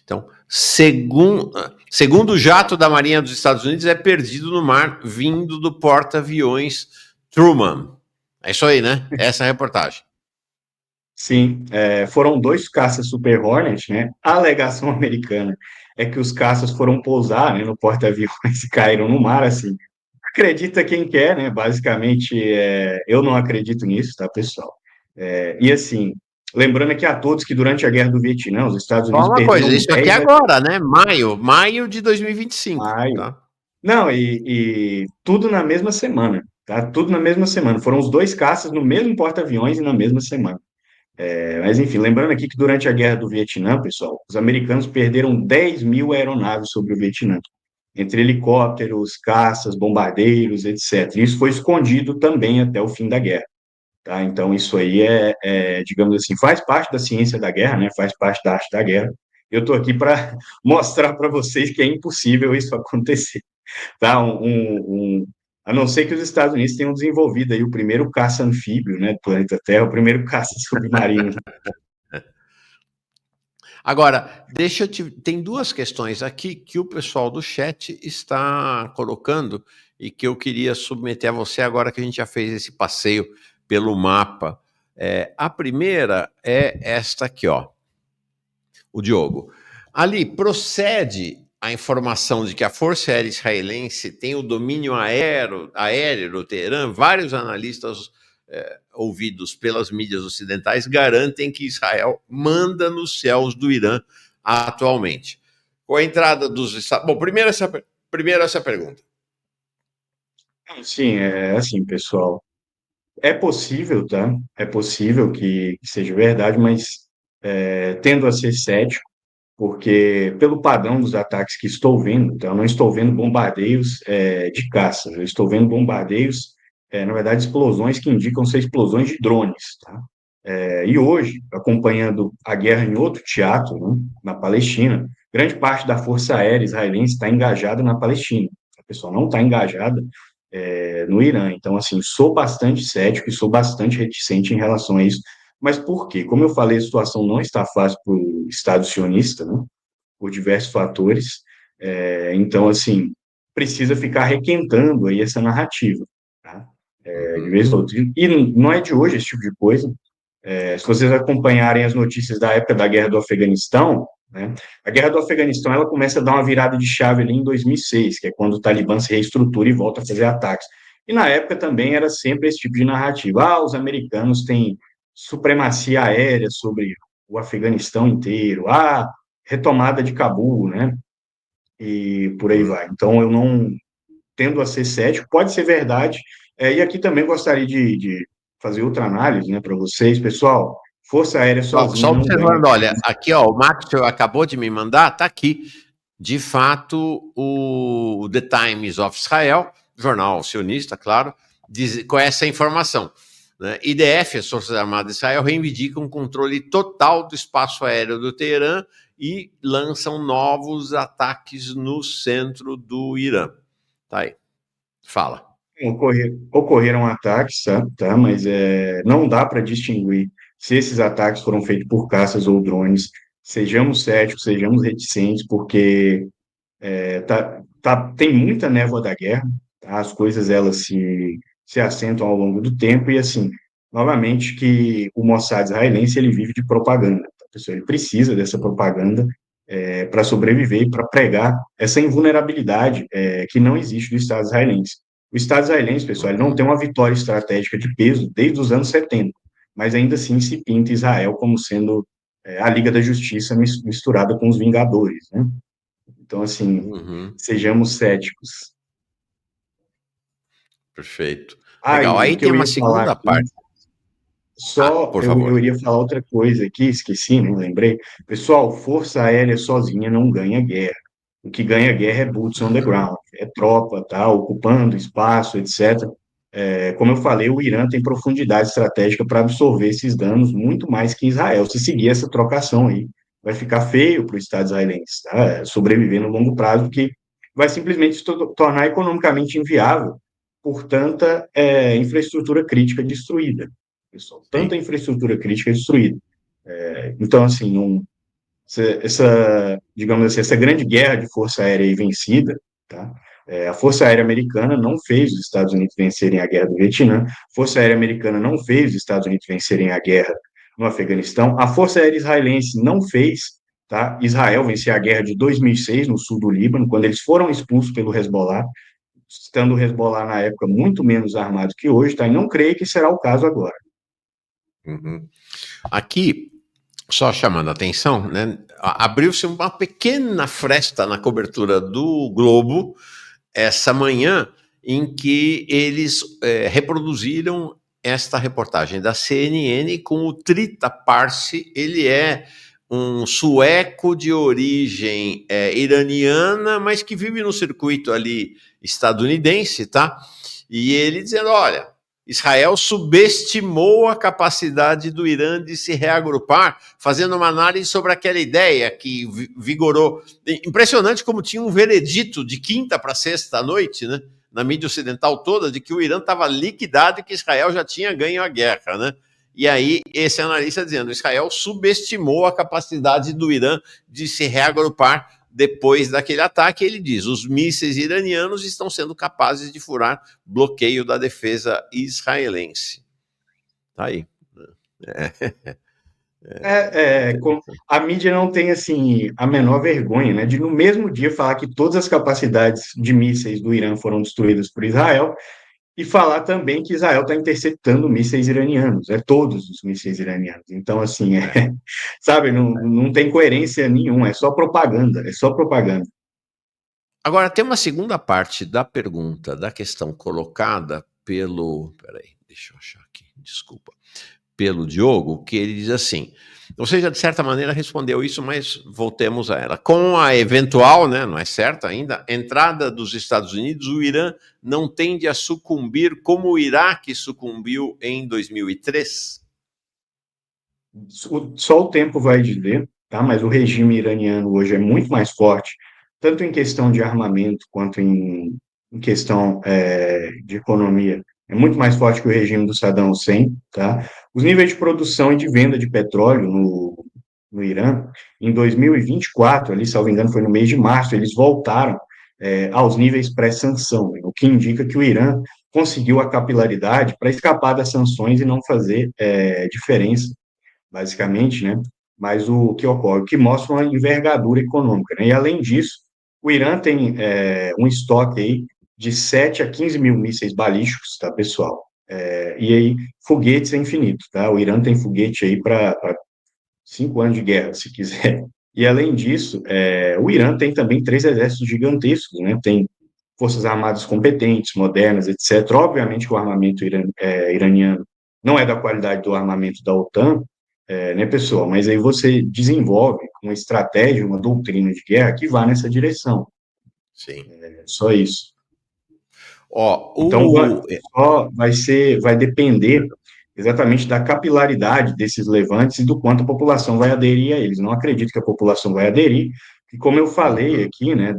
Então, segundo jato da Marinha dos Estados Unidos é perdido no mar, vindo do porta-aviões Truman. É isso aí, né? Essa é a reportagem. Sim, foram 2 caças Super Hornet, né? A alegação americana é que os caças foram pousar, né, no porta-aviões e caíram no mar, assim. Acredita quem quer, né? Basicamente, eu não acredito nisso, tá, pessoal? E assim, lembrando aqui a todos que durante a Guerra do Vietnã, os Estados Só Unidos uma coisa, perderam isso aqui é 10 agora, né? Maio de 2025, maio. tá? Não, e tudo na mesma semana, tá? Tudo na mesma semana. Foram os 2 caças no mesmo porta-aviões e na mesma semana. Mas, enfim, lembrando aqui que durante a Guerra do Vietnã, pessoal, os americanos perderam 10 mil aeronaves sobre o Vietnã, entre helicópteros, caças, bombardeiros, etc. Isso foi escondido também até o fim da guerra. Tá? Então, isso aí digamos assim, faz parte da ciência da guerra, né? Faz parte da arte da guerra. Eu estou aqui para mostrar para vocês que é impossível isso acontecer. Tá? A não ser que os Estados Unidos tenham desenvolvido aí o primeiro caça anfíbio, né, do planeta Terra, o primeiro caça submarino. Agora, tem duas questões aqui que o pessoal do chat está colocando e que eu queria submeter a você agora que a gente já fez esse passeio pelo mapa. A primeira é esta aqui, ó. O Diogo. Ali, procede a informação de que a Força Aérea Israelense tem o domínio aéreo do Teherã? Vários analistas ouvidos pelas mídias ocidentais garantem que Israel manda nos céus do Irã atualmente. Com a entrada dos Estados... Bom, primeiro essa pergunta. Sim, é assim, pessoal. É possível, tá? É possível que seja verdade, mas tendo a ser cético, porque pelo padrão dos ataques que estou vendo, então eu não estou vendo bombardeios de caça, eu estou vendo bombardeios, na verdade, explosões que indicam ser explosões de drones, tá? E hoje, acompanhando a guerra em outro teatro, né, na Palestina, grande parte da Força Aérea israelense está engajada na Palestina. A pessoa não está engajada no Irã. Então, assim, sou bastante cético e sou bastante reticente em relação a isso. Mas por quê? Como eu falei, a situação não está fácil para o Estado sionista, né, por diversos fatores. Então, assim, precisa ficar requentando aí essa narrativa, tá? De Uhum. vez em outra. E não é de hoje esse tipo de coisa. Se vocês acompanharem as notícias da época da Guerra do Afeganistão, né, a Guerra do Afeganistão ela começa a dar uma virada de chave ali em 2006, que é quando o Talibã se reestrutura e volta a fazer ataques. E na época também era sempre esse tipo de narrativa. Os americanos têm supremacia aérea sobre o Afeganistão inteiro. Retomada de Cabul, né? E por aí Uhum. vai. Então eu não tendo a ser cético, pode ser verdade. E aqui também gostaria de fazer outra análise, né, para vocês, pessoal. Força Aérea sozinha Só não ganha. observando, olha, aqui ó, o Maxwell acabou de me mandar, tá aqui. De fato, o The Times of Israel, jornal sionista, claro, com essa informação. Né? IDF, as Forças Armadas de Israel, reivindicam um controle total do espaço aéreo do Teherã e lançam novos ataques no centro do Irã. Tá aí. Fala. Ocorreram ataques, tá? Mas não dá para distinguir se esses ataques foram feitos por caças ou drones. Sejamos céticos, sejamos reticentes, porque tem muita névoa da guerra, tá? As coisas elas se assentam ao longo do tempo e assim, novamente que o Mossad israelense ele vive de propaganda, tá, pessoal? Ele precisa dessa propaganda para sobreviver e para pregar essa invulnerabilidade que não existe do Estado israelense. O Estado israelense, pessoal, ele não Uhum. tem uma vitória estratégica de peso desde os anos 70, mas ainda assim se pinta Israel como sendo a Liga da Justiça misturada com os Vingadores, né? Então, assim, Uhum. sejamos céticos. Perfeito. E Legal. o Aí que tem eu uma ia falar segunda aqui, parte. Por eu favor. iria falar outra coisa aqui, esqueci, não lembrei. Pessoal, Força Aérea sozinha não ganha guerra. O que ganha guerra é boots on the Uhum. ground, é tropa, tá, ocupando espaço, etc. Como eu falei, o Irã tem profundidade estratégica para absorver esses danos muito mais que Israel, se seguir essa trocação aí vai ficar feio para o Estado israelense, tá? Sobreviver no longo prazo, que vai simplesmente se tornar economicamente inviável por tanta infraestrutura crítica destruída, pessoal. Tanta sim. infraestrutura crítica destruída. Então, assim, não, digamos assim, essa grande guerra de força aérea aí vencida, tá? A Força Aérea Americana não fez os Estados Unidos vencerem a guerra do Vietnã, a Força Aérea Americana não fez os Estados Unidos vencerem a guerra no Afeganistão, a Força Aérea Israelense não fez, tá? Israel vencer a guerra de 2006 no sul do Líbano, quando eles foram expulsos pelo Hezbollah, estando o Hezbollah na época muito menos armado que hoje, tá? E não creio que será o caso agora. Uhum. Aqui, só chamando a atenção, né, abriu-se uma pequena fresta na cobertura do Globo essa manhã, em que eles reproduziram esta reportagem da CNN com o Trita Parsi. Ele é um sueco de origem iraniana, mas que vive no circuito ali estadunidense, tá? E ele dizendo, olha, Israel subestimou a capacidade do Irã de se reagrupar, fazendo uma análise sobre aquela ideia que vigorou. Impressionante como tinha um veredito de quinta para sexta à noite, né, na mídia ocidental toda, de que o Irã estava liquidado e que Israel já tinha ganho a guerra, né? E aí, esse analista dizendo, Israel subestimou a capacidade do Irã de se reagrupar depois daquele ataque. Ele diz, os mísseis iranianos estão sendo capazes de furar bloqueio da defesa israelense. Tá aí. A mídia não tem, assim, a menor vergonha, né, de no mesmo dia falar que todas as capacidades de mísseis do Irã foram destruídas por Israel e falar também que Israel está interceptando mísseis iranianos, todos os mísseis iranianos. Então, assim, sabe, não tem coerência nenhuma, é só propaganda, é só propaganda. Agora, tem uma segunda parte da pergunta, da questão colocada pelo. Peraí, deixa eu achar aqui, desculpa. Pelo Diogo, que ele diz assim: você já de certa maneira respondeu isso, mas voltemos a ela. Com a eventual, né, não é certa ainda, entrada dos Estados Unidos, o Irã não tende a sucumbir como o Iraque sucumbiu em 2003? Só o tempo vai dizer, tá? Mas o regime iraniano hoje é muito mais forte, tanto em questão de armamento quanto em questão de economia. É muito mais forte que o regime do Saddam Hussein, tá? Os níveis de produção e de venda de petróleo no Irã, em 2024, ali, salvo engano, foi no mês de março, eles voltaram aos níveis pré-sanção, né? O que indica que o Irã conseguiu a capilaridade para escapar das sanções e não fazer diferença basicamente, né? Mas o que ocorre, o que mostra uma envergadura econômica, né? E além disso, o Irã tem um estoque aí de 7 a 15 mil mísseis balísticos, tá, pessoal? E aí, foguetes é infinito, tá? O Irã tem foguete aí para 5 anos de guerra, se quiser. E além disso, o Irã tem também 3 exércitos gigantescos, né? Tem forças armadas competentes, modernas, etc. Obviamente que o armamento iraniano não é da qualidade do armamento da OTAN, né, pessoal? Mas aí você desenvolve uma estratégia, uma doutrina de guerra que vá nessa direção. Sim. Só isso. Ó, Então, vai depender exatamente da capilaridade desses levantes e do quanto a população vai aderir a eles. Não acredito que a população vai aderir, e como eu falei aqui, né,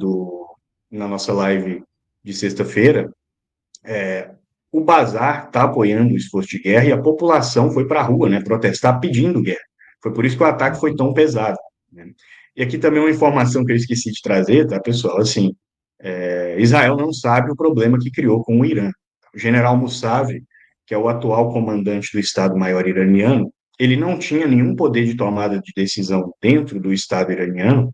na nossa live de sexta-feira, o Bazar está apoiando o esforço de guerra e a população foi para a rua, né, protestar pedindo guerra. Foi por isso que o ataque foi tão pesado, né? E aqui também uma informação que eu esqueci de trazer, tá, pessoal? Assim, Israel não sabe o problema que criou com o Irã. O general Mousavi, que é o atual comandante do Estado-Maior iraniano, ele não tinha nenhum poder de tomada de decisão dentro do Estado iraniano,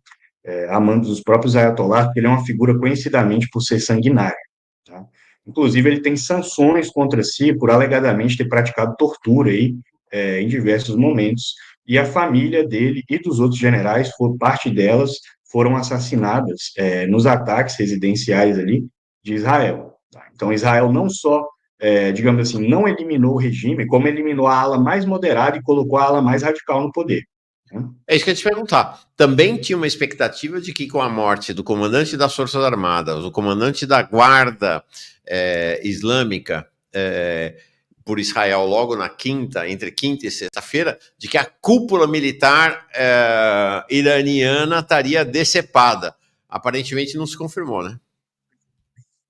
a mando dos próprios ayatollahs, porque ele é uma figura conhecidamente por ser sanguinária, tá? Inclusive, ele tem sanções contra si por alegadamente ter praticado tortura aí, em diversos momentos, e a família dele e dos outros generais, parte delas, foram assassinadas nos ataques residenciais ali de Israel. Tá? Então, Israel não só, digamos assim, não eliminou o regime, como eliminou a ala mais moderada e colocou a ala mais radical no poder. Né? É isso que eu ia te perguntar. Também tinha uma expectativa de que, com a morte do comandante das Forças Armadas, do comandante da Guarda Islâmica, por Israel logo na entre quinta e sexta-feira, de que a cúpula militar iraniana estaria decepada. Aparentemente não se confirmou, né?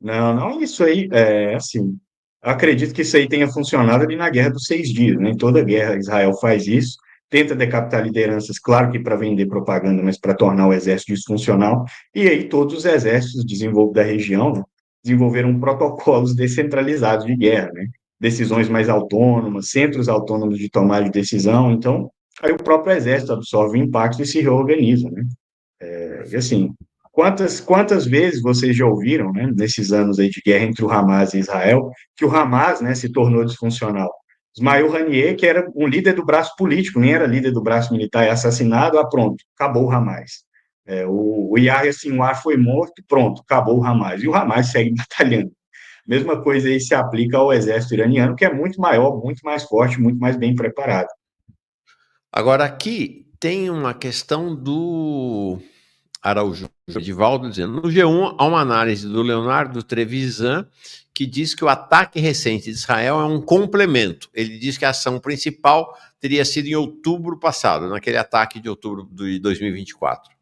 Não, não, isso aí, assim, eu acredito que isso aí tenha funcionado ali na Guerra dos Seis Dias, né? Em toda guerra Israel faz isso, tenta decapitar lideranças, claro que para vender propaganda, mas para tornar o exército disfuncional, e aí todos os exércitos desenvolvidos da região, né, desenvolveram protocolos descentralizados de guerra, né? Decisões mais autônomas, centros autônomos de tomada de decisão, então, aí o próprio exército absorve o impacto e se reorganiza, né? E assim, quantas vezes vocês já ouviram, né, nesses anos aí de guerra entre o Hamas e Israel, que o Hamas, né, se tornou disfuncional? Ismael Haniyeh, que era um líder do braço político, nem era líder do braço militar, é assassinado, pronto, acabou o Hamas. O Yahya Sinwar foi morto, pronto, acabou o Hamas. E o Hamas segue batalhando. Mesma coisa aí se aplica ao exército iraniano, que é muito maior, muito mais forte, muito mais bem preparado. Agora, aqui tem uma questão do Araújo Edivaldo dizendo: no G1 há uma análise do Leonardo Trevisan que diz que o ataque recente de Israel é um complemento. Ele diz que a ação principal teria sido em outubro passado, naquele ataque de outubro de 2024.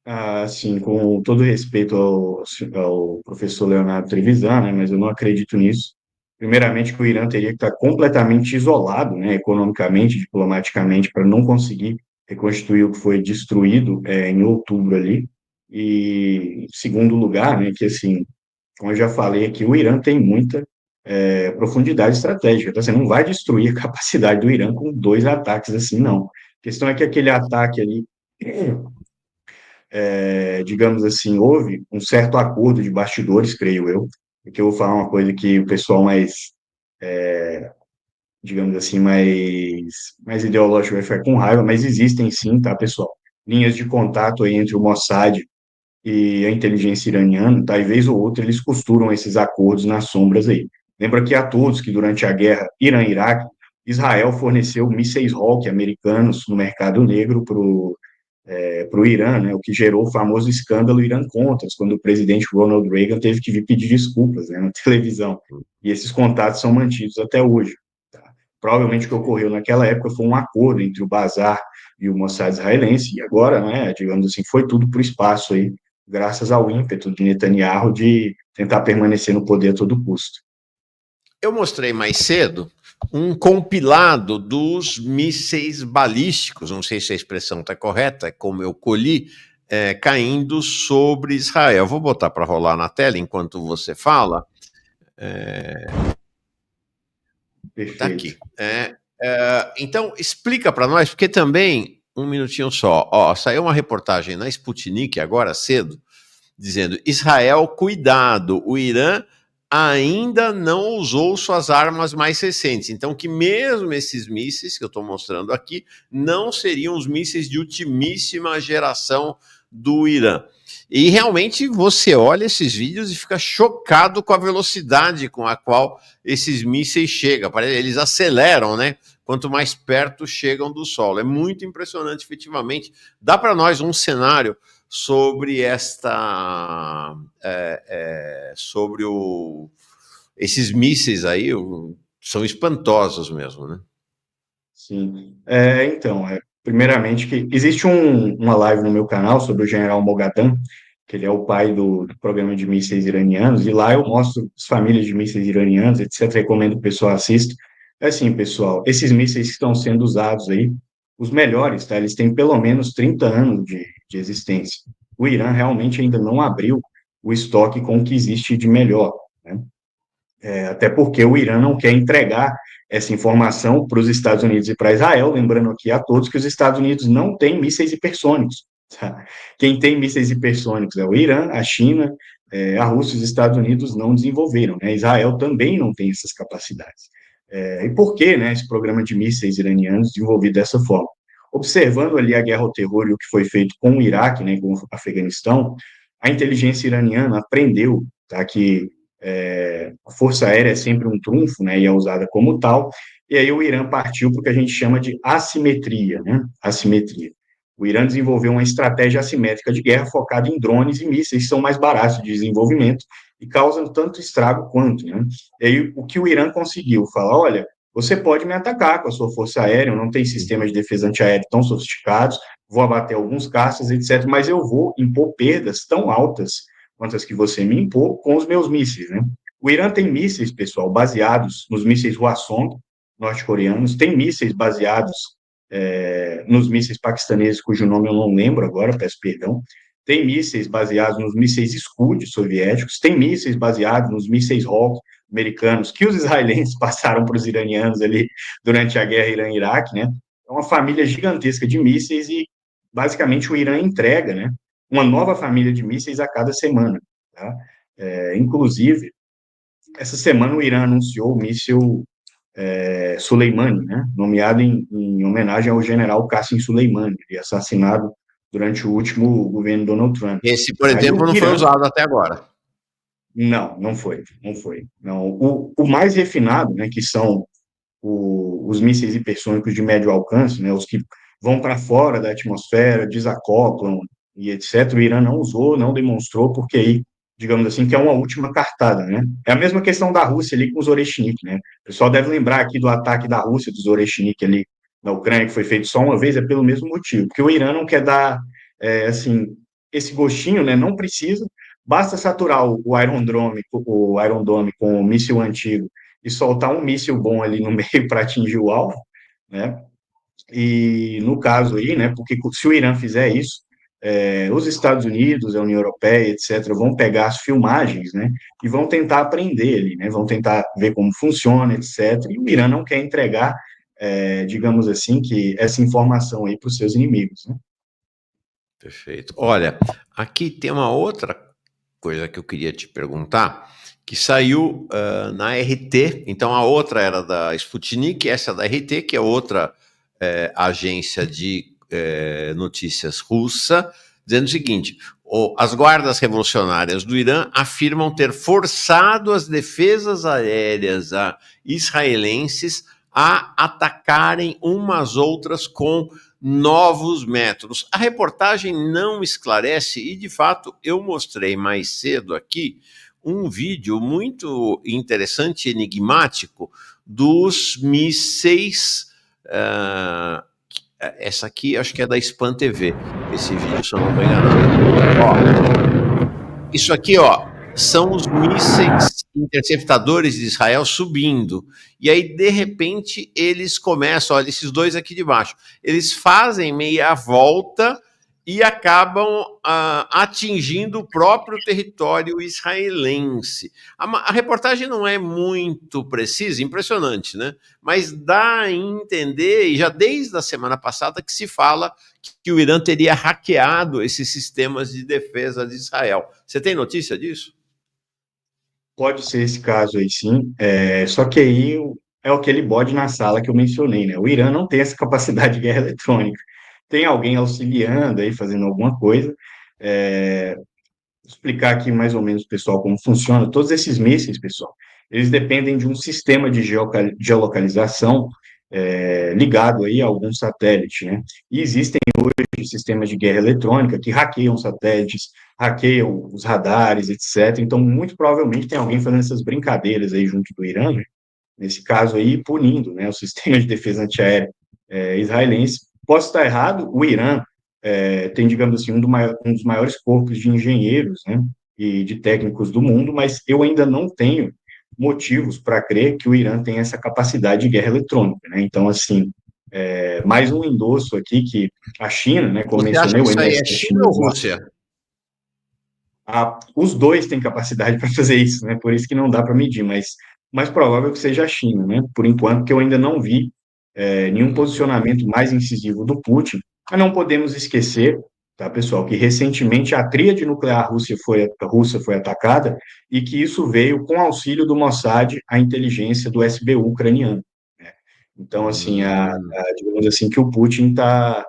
Assim, com todo respeito ao professor Leonardo Trevisan, né, mas eu não acredito nisso. Primeiramente, que o Irã teria que estar completamente isolado, né, economicamente, diplomaticamente, para não conseguir reconstruir o que foi destruído em outubro ali. E, em segundo lugar, né, que assim, como eu já falei aqui, o Irã tem muita profundidade estratégica. Então, você não vai destruir a capacidade do Irã com dois ataques assim, não. A questão é que aquele ataque ali digamos assim, houve um certo acordo de bastidores, creio eu, porque eu vou falar uma coisa que o pessoal mais, digamos assim, mais ideológico vai ficar com raiva, mas existem sim, tá, pessoal? Linhas de contato aí entre o Mossad e a inteligência iraniana, tá? E vez ou outra eles costuram esses acordos nas sombras aí. Lembra que a todos que durante a guerra Irã-Iraque, Israel forneceu mísseis Hawk americanos no mercado negro para o Irã, né, o que gerou o famoso escândalo Irã-Contras, quando o presidente Ronald Reagan teve que vir pedir desculpas, né, na televisão. E esses contatos são mantidos até hoje. Tá? Provavelmente o que ocorreu naquela época foi um acordo entre o Bazar e o Mossad israelense, e agora, né, digamos assim, foi tudo para o espaço aí, graças ao ímpeto de Netanyahu de tentar permanecer no poder a todo custo. Eu mostrei mais cedo um compilado dos mísseis balísticos, não sei se a expressão está correta, é como eu colhi, caindo sobre Israel. Vou botar para rolar na tela enquanto você fala. Tá Perfeito. aqui. Então, explica para nós, porque também, um minutinho só, ó, saiu uma reportagem na Sputnik agora cedo, dizendo: Israel, cuidado, o Irã ainda não usou suas armas mais recentes. Então, que mesmo esses mísseis que eu estou mostrando aqui não seriam os mísseis de ultimíssima geração do Irã. E realmente você olha esses vídeos e fica chocado com a velocidade com a qual esses mísseis chegam. Eles aceleram, né? Quanto mais perto chegam do solo. É muito impressionante, efetivamente. Dá para nós um cenário sobre sobre esses mísseis aí, são espantosos mesmo, né? Sim. Então, primeiramente que existe uma live no meu canal sobre o general Mogadam, que ele é o pai do programa de mísseis iranianos, e lá eu mostro as famílias de mísseis iranianos, etc. Recomendo que o pessoal assista. É assim, pessoal, esses mísseis que estão sendo usados aí, os melhores, tá? Eles têm pelo menos 30 anos de existência. O Irã realmente ainda não abriu o estoque com o que existe de melhor, né? Até porque o Irã não quer entregar essa informação para os Estados Unidos e para Israel, lembrando aqui a todos que os Estados Unidos não têm mísseis hipersônicos. Tá? Quem tem mísseis hipersônicos é o Irã, a China, a Rússia e os Estados Unidos não desenvolveram. Né? Israel também não tem essas capacidades. E por que, né, esse programa de mísseis iranianos desenvolvido dessa forma? Observando ali a guerra ao terror e o que foi feito com o Iraque, né, com o Afeganistão, a inteligência iraniana aprendeu, tá, que a força aérea é sempre um trunfo, né, e é usada como tal, e aí o Irã partiu para o que a gente chama de assimetria, né, assimetria. O Irã desenvolveu uma estratégia assimétrica de guerra focada em drones e mísseis, que são mais baratos de desenvolvimento e causam tanto estrago quanto, né? E aí, o que o Irã conseguiu? Falar, olha, você pode me atacar com a sua força aérea, não tem sistemas de defesa antiaérea tão sofisticados, vou abater alguns caças, etc., mas eu vou impor perdas tão altas quanto as que você me impor com os meus mísseis, né? O Irã tem mísseis, pessoal, baseados nos mísseis Hwasong, norte-coreanos, tem mísseis baseados nos mísseis paquistaneses, cujo nome eu não lembro agora, peço perdão, tem mísseis baseados nos mísseis Scud soviéticos, tem mísseis baseados nos mísseis Hawk americanos, que os israelenses passaram para os iranianos ali durante a guerra Irã-Iraque, né? É uma família gigantesca de mísseis e, basicamente, o Irã entrega, né, uma nova família de mísseis a cada semana, tá? Inclusive, essa semana o Irã anunciou o míssil Soleimani, né, nomeado em homenagem ao general Qasem Soleimani, que assassinado durante o último governo Donald Trump. Esse, por Aí exemplo, o não foi Irã, usado até agora. não, não foi, não foi. Não. O mais refinado, né, que são os mísseis hipersônicos de médio alcance, né, os que vão para fora da atmosfera, desacoplam e etc., o Irã não usou, não demonstrou, porque aí, digamos assim, que é uma última cartada, né? É a mesma questão da Rússia ali com os Oreshnik, né? O pessoal deve lembrar aqui do ataque da Rússia, dos Oreshnik ali na Ucrânia, que foi feito só uma vez, é pelo mesmo motivo, porque o Irã não quer dar, assim, esse gostinho, né? Não precisa, basta saturar o Iron Dome com o míssil antigo e soltar um míssil bom ali no meio para atingir o alvo, né? E no caso aí, né? Porque se o Irã fizer isso, os Estados Unidos, a União Europeia, etc., vão pegar as filmagens, né? E vão tentar aprender ali, né? Vão tentar ver como funciona, etc. E o Irã não quer entregar, digamos assim, que essa informação aí para os seus inimigos, né? Perfeito. Olha, aqui tem uma outra coisa que eu queria te perguntar, que saiu na RT. Então, a outra era da Sputnik, essa é da RT, que é outra agência de notícias russa, dizendo o seguinte: as guardas revolucionárias do Irã afirmam ter forçado as defesas aéreas israelenses a atacarem umas outras com novos métodos. A reportagem não esclarece, e de fato eu mostrei mais cedo aqui um vídeo muito interessante e enigmático dos mísseis. Essa aqui acho que é da Spam TV, esse vídeo, se eu não estou enganado. Ó, isso aqui, ó, são os mísseis interceptadores de Israel subindo. E aí, de repente, eles começam, olha, esses dois aqui de baixo, eles fazem meia volta e acabam atingindo o próprio território israelense. A reportagem não é muito precisa, impressionante, né? Mas dá a entender, e já desde a semana passada, que se fala que o Irã teria hackeado esses sistemas de defesa de Israel. Você tem notícia disso? Pode ser esse caso aí, sim. Só que aí é aquele bode na sala que eu mencionei, né? O Irã não tem essa capacidade de guerra eletrônica. Tem alguém auxiliando aí, fazendo alguma coisa. É, explicar aqui mais ou menos, pessoal, como funciona. Todos esses mísseis, pessoal, eles dependem de um sistema de geolocalização ligado aí a algum satélite, né? E existem hoje sistemas de guerra eletrônica que hackeiam satélites, hackeiam os radares, etc. Então, muito provavelmente tem alguém fazendo essas brincadeiras aí junto do Irã, né? Nesse caso aí, punindo, né, o sistema de defesa antiaérea israelense. Posso estar errado, o Irã tem, digamos assim, um dos maiores corpos de engenheiros, né, e de técnicos do mundo, mas eu ainda não tenho motivos para crer que o Irã tem essa capacidade de guerra eletrônica, né? Então, assim, mais um endosso aqui que a China, né, como Você acha mencionei, que o isso aí é MST China ou chinês lá, Rússia? os dois têm capacidade para fazer isso, né? Por isso que não dá para medir, mas mais provável que seja a China, né? Por enquanto, que eu ainda não vi nenhum posicionamento mais incisivo do Putin. Mas não podemos esquecer, tá, pessoal, que recentemente a tríade nuclear russa foi atacada e que isso veio com auxílio do Mossad, a inteligência do SBU ucraniano, né? Então, assim, digamos assim, que o Putin está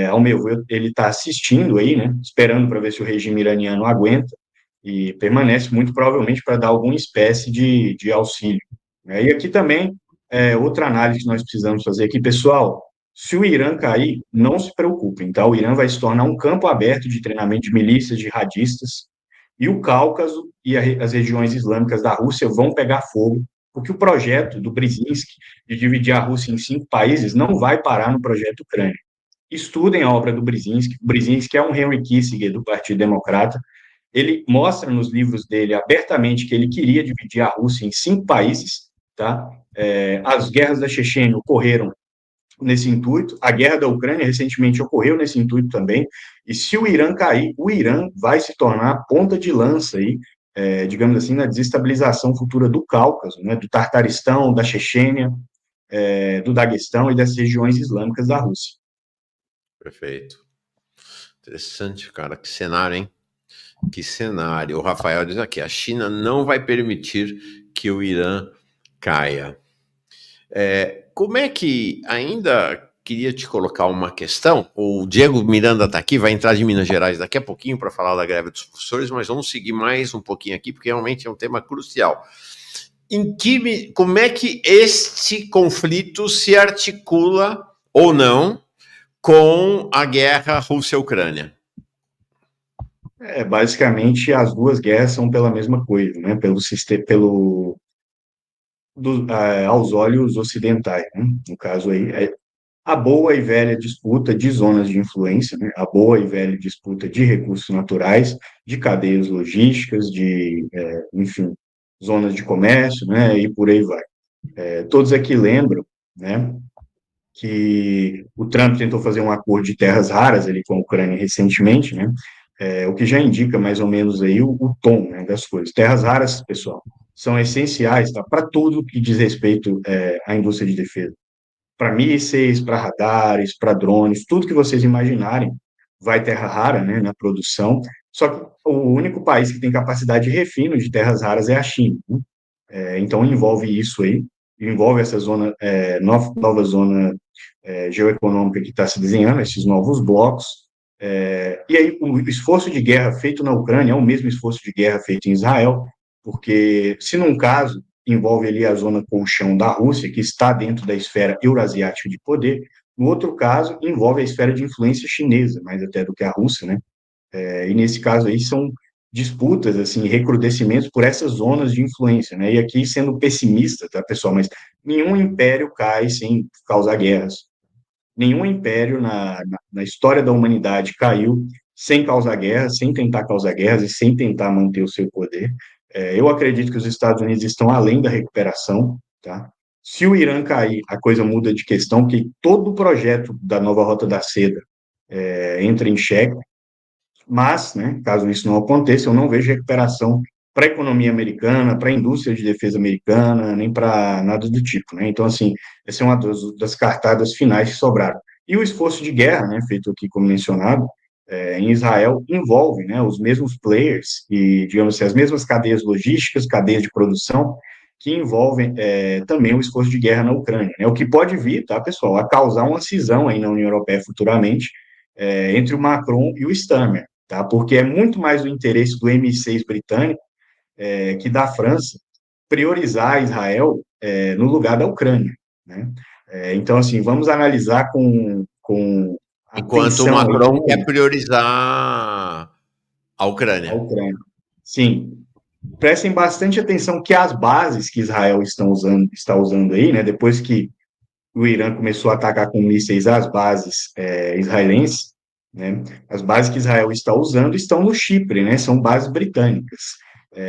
ao meu ver, ele está assistindo aí, né, esperando para ver se o regime iraniano aguenta e permanece muito provavelmente para dar alguma espécie de auxílio, né? E aqui também, outra análise que nós precisamos fazer aqui, pessoal, se o Irã cair, não se preocupem, tá? O Irã vai se tornar um campo aberto de treinamento de milícias jihadistas, e o Cáucaso e as regiões islâmicas da Rússia vão pegar fogo, porque o projeto do Brzezinski de dividir a Rússia em 5 países não vai parar no projeto Ucrânia. Estudem a obra do Brzezinski. O Brzezinski é um Henry Kissinger do Partido Democrata. Ele mostra nos livros dele abertamente que ele queria dividir a Rússia em 5 países, tá? As guerras da Chechênia ocorreram nesse intuito, a guerra da Ucrânia recentemente ocorreu nesse intuito também, e se o Irã cair, o Irã vai se tornar a ponta de lança aí, digamos assim, na desestabilização futura do Cáucaso, né, do Tartaristão, da Chechênia, do Daguestão e das regiões islâmicas da Rússia. Perfeito. Interessante, cara. Que cenário, hein? Que cenário. O Rafael diz aqui: a China não vai permitir que o Irã caia. Como é que ainda queria te colocar uma questão? O Diego Miranda está aqui, vai entrar de Minas Gerais daqui a pouquinho para falar da greve dos professores, mas vamos seguir mais um pouquinho aqui, porque realmente é um tema crucial. Como é que este conflito se articula ou não com a guerra Rússia-Ucrânia? Basicamente, as duas guerras são pela mesma coisa, né? Pelo sistema, aos olhos ocidentais, né? No caso aí, a boa e velha disputa de zonas de influência, né? A boa e velha disputa de recursos naturais, de cadeias logísticas, enfim, zonas de comércio, né? E por aí vai. Todos aqui lembram, né? Que o Trump tentou fazer um acordo de terras raras ali com a Ucrânia recentemente, né? O que já indica mais ou menos aí o tom, né, das coisas. Terras raras, pessoal, são essenciais, tá, para tudo que diz respeito à indústria de defesa, para mísseis, para radares, para drones, tudo que vocês imaginarem vai terra rara, né, na produção. Só que o único país que tem capacidade de refino de terras raras é a China, né? Então envolve isso aí, envolve essa zona, nova zona geoeconômica que está se desenhando, esses novos blocos. E aí o esforço de guerra feito na Ucrânia é o mesmo esforço de guerra feito em Israel, porque se num caso envolve ali a zona colchão da Rússia, que está dentro da esfera eurasiática de poder, no outro caso envolve a esfera de influência chinesa, mais até do que a Rússia, né? E nesse caso aí são disputas, assim, recrudescimentos por essas zonas de influência, né? E aqui sendo pessimista, tá, pessoal, mas nenhum império cai sem causar guerras. Nenhum império na história da humanidade caiu sem causar guerras, sem tentar causar guerras e sem tentar manter o seu poder. Eu acredito que os Estados Unidos estão além da recuperação, tá? Se o Irã cair, a coisa muda de questão, porque todo o projeto da nova Rota da Seda entra em xeque, mas, né, caso isso não aconteça, eu não vejo recuperação para a economia americana, para a indústria de defesa americana, nem para nada do tipo, né? Então, assim, essa é uma das cartadas finais que sobraram. E o esforço de guerra, né, feito aqui como mencionado, em Israel, envolve, né, os mesmos players e, digamos assim, as mesmas cadeias logísticas, cadeias de produção, que envolvem também o esforço de guerra na Ucrânia, né? O que pode vir, tá, pessoal, a causar uma cisão aí na União Europeia futuramente, entre o Macron e o Stammer, tá? Porque é muito mais o interesse do M6 britânico que da França priorizar Israel no lugar da Ucrânia, né? Então, assim, vamos analisar com Enquanto o atenção aí Macron quer priorizar a a Ucrânia. Ucrânia. Sim, prestem bastante atenção que as bases que Israel está usando aí, né, depois que o Irã começou a atacar com mísseis as bases israelenses, né, as bases que Israel está usando estão no Chipre, né, são bases britânicas.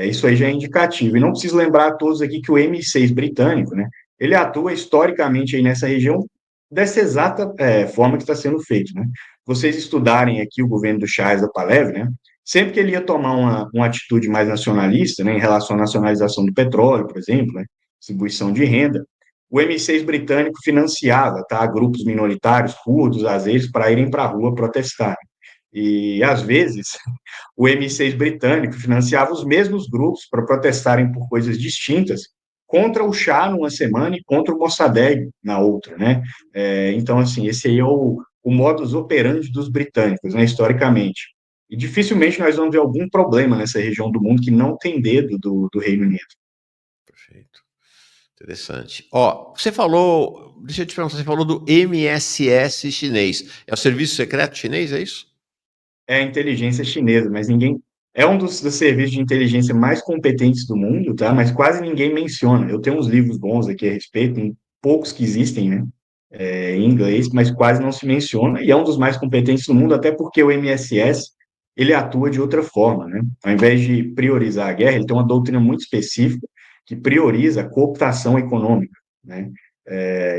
Isso aí já é indicativo. E não preciso lembrar a todos aqui que o M6 britânico, né, ele atua historicamente aí nessa região dessa exata forma que está sendo feito, né. Vocês estudarem aqui o governo do Shais da Palev, né, sempre que ele ia tomar uma atitude mais nacionalista, né, em relação à nacionalização do petróleo, por exemplo, né, distribuição de renda, o M6 britânico financiava, tá, grupos minoritários, curdos, azeres, para irem para a rua protestar. E, às vezes, o M6 britânico financiava os mesmos grupos para protestarem por coisas distintas contra o Shah numa semana e contra o Mossadegh na outra, né? Então, assim, esse aí é o modus operandi dos britânicos, né, historicamente. E dificilmente nós vamos ver algum problema nessa região do mundo que não tem dedo do Reino Unido. Perfeito. Interessante. Ó, você falou, deixa eu te perguntar, você falou do MSS chinês. É o Serviço Secreto Chinês, é isso? É a inteligência chinesa, mas ninguém É um dos serviços de inteligência mais competentes do mundo, tá? Mas quase ninguém menciona. Eu tenho uns livros bons aqui a respeito, tem poucos que existem, né? Em inglês, mas quase não se menciona. E é um dos mais competentes do mundo, até porque o MSS ele atua de outra forma, né? Ao invés de priorizar a guerra, ele tem uma doutrina muito específica que prioriza a cooptação econômica, né?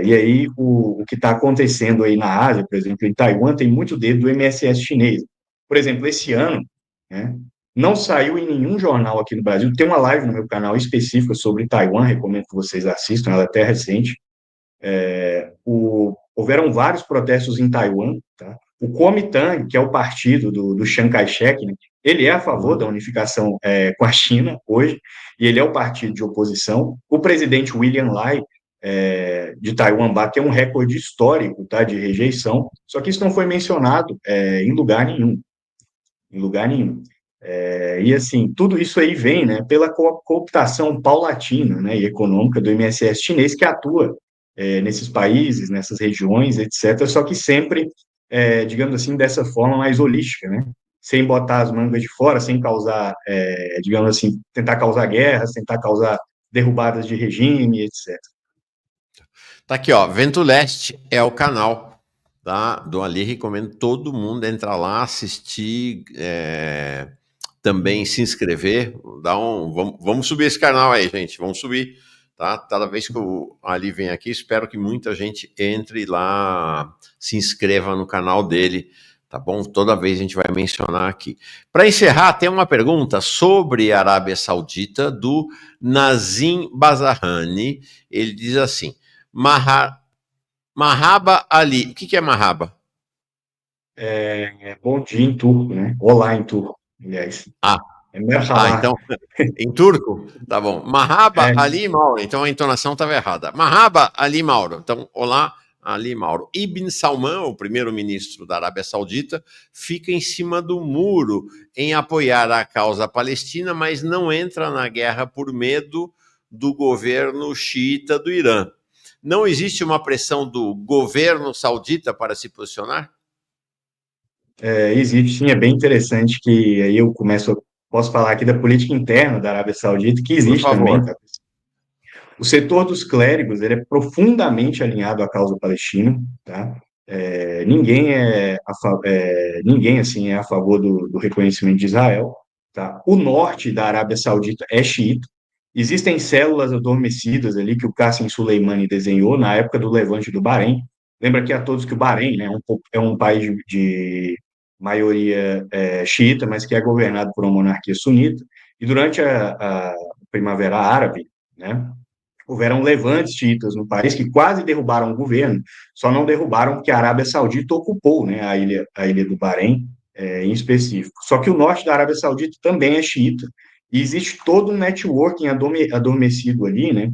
E aí, o que está acontecendo aí na Ásia, por exemplo, em Taiwan, tem muito dedo do MSS chinês. Por exemplo, esse ano, né, não saiu em nenhum jornal aqui no Brasil. Tem uma live no meu canal específica sobre Taiwan, recomendo que vocês assistam, ela é até recente. Houveram vários protestos em Taiwan, tá? O Kuomintang, que é o partido do Chiang Kai-shek, né, ele é a favor da Uhum. unificação com a China hoje, e ele é o partido de oposição. O presidente William Lai, de Taiwan, bateu um recorde histórico, tá, de rejeição, só que isso não foi mencionado em lugar nenhum, em lugar nenhum. E assim, tudo isso aí vem, né, pela cooptação paulatina, né, e econômica do MSS chinês que atua nesses países, nessas regiões, etc. Só que sempre, digamos assim, dessa forma mais holística, né, sem botar as mangas de fora, sem causar, digamos assim, tentar causar guerras, tentar causar derrubadas de regime, etc. Tá aqui, ó. Vento Leste é o canal, tá? Do Ali. Recomendo todo mundo entrar lá, assistir, também se inscrever. Vamos subir esse canal aí, gente. Vamos subir, tá? Cada vez que o Ali vem aqui, espero que muita gente entre lá, se inscreva no canal dele, tá bom? Toda vez a gente vai mencionar aqui. Para encerrar, tem uma pergunta sobre a Arábia Saudita do Nazim Bazarani. Ele diz assim: Mahaba Ali. O que é Mahaba? Bom dia em turco, né? Olá em turco, aliás. Ah, É merhaba. então, em turco? Tá bom. Mahaba É, Ali Mauro. Então a entonação estava errada. Mahaba Ali Mauro. Então, olá, Ali Mauro. Ibn Salman, o primeiro-ministro da Arábia Saudita, fica em cima do muro em apoiar a causa palestina, mas não entra na guerra por medo do governo xiita do Irã. Não existe uma pressão do governo saudita para se posicionar? existe, sim, é bem interessante que aí posso falar aqui da política interna da Arábia Saudita, que Por existe também, favor. tá? O setor dos clérigos, ele é profundamente alinhado à causa palestina, tá? Ninguém, assim, é a favor do reconhecimento de Israel, tá? O norte da Arábia Saudita é xiita, existem células adormecidas ali que o Qasem Soleimani desenhou na época do levante do Bahrein. Lembra aqui a todos que o Bahrein, né, é um país de maioria xiita, mas que é governado por uma monarquia sunita, e durante a Primavera Árabe, né, houveram levantes xiitas no país que quase derrubaram o governo, só não derrubaram porque a Arábia Saudita ocupou, né, a ilha do Bahrein, em específico. Só que o norte da Arábia Saudita também é xiita, e existe todo um networking adormecido ali, né,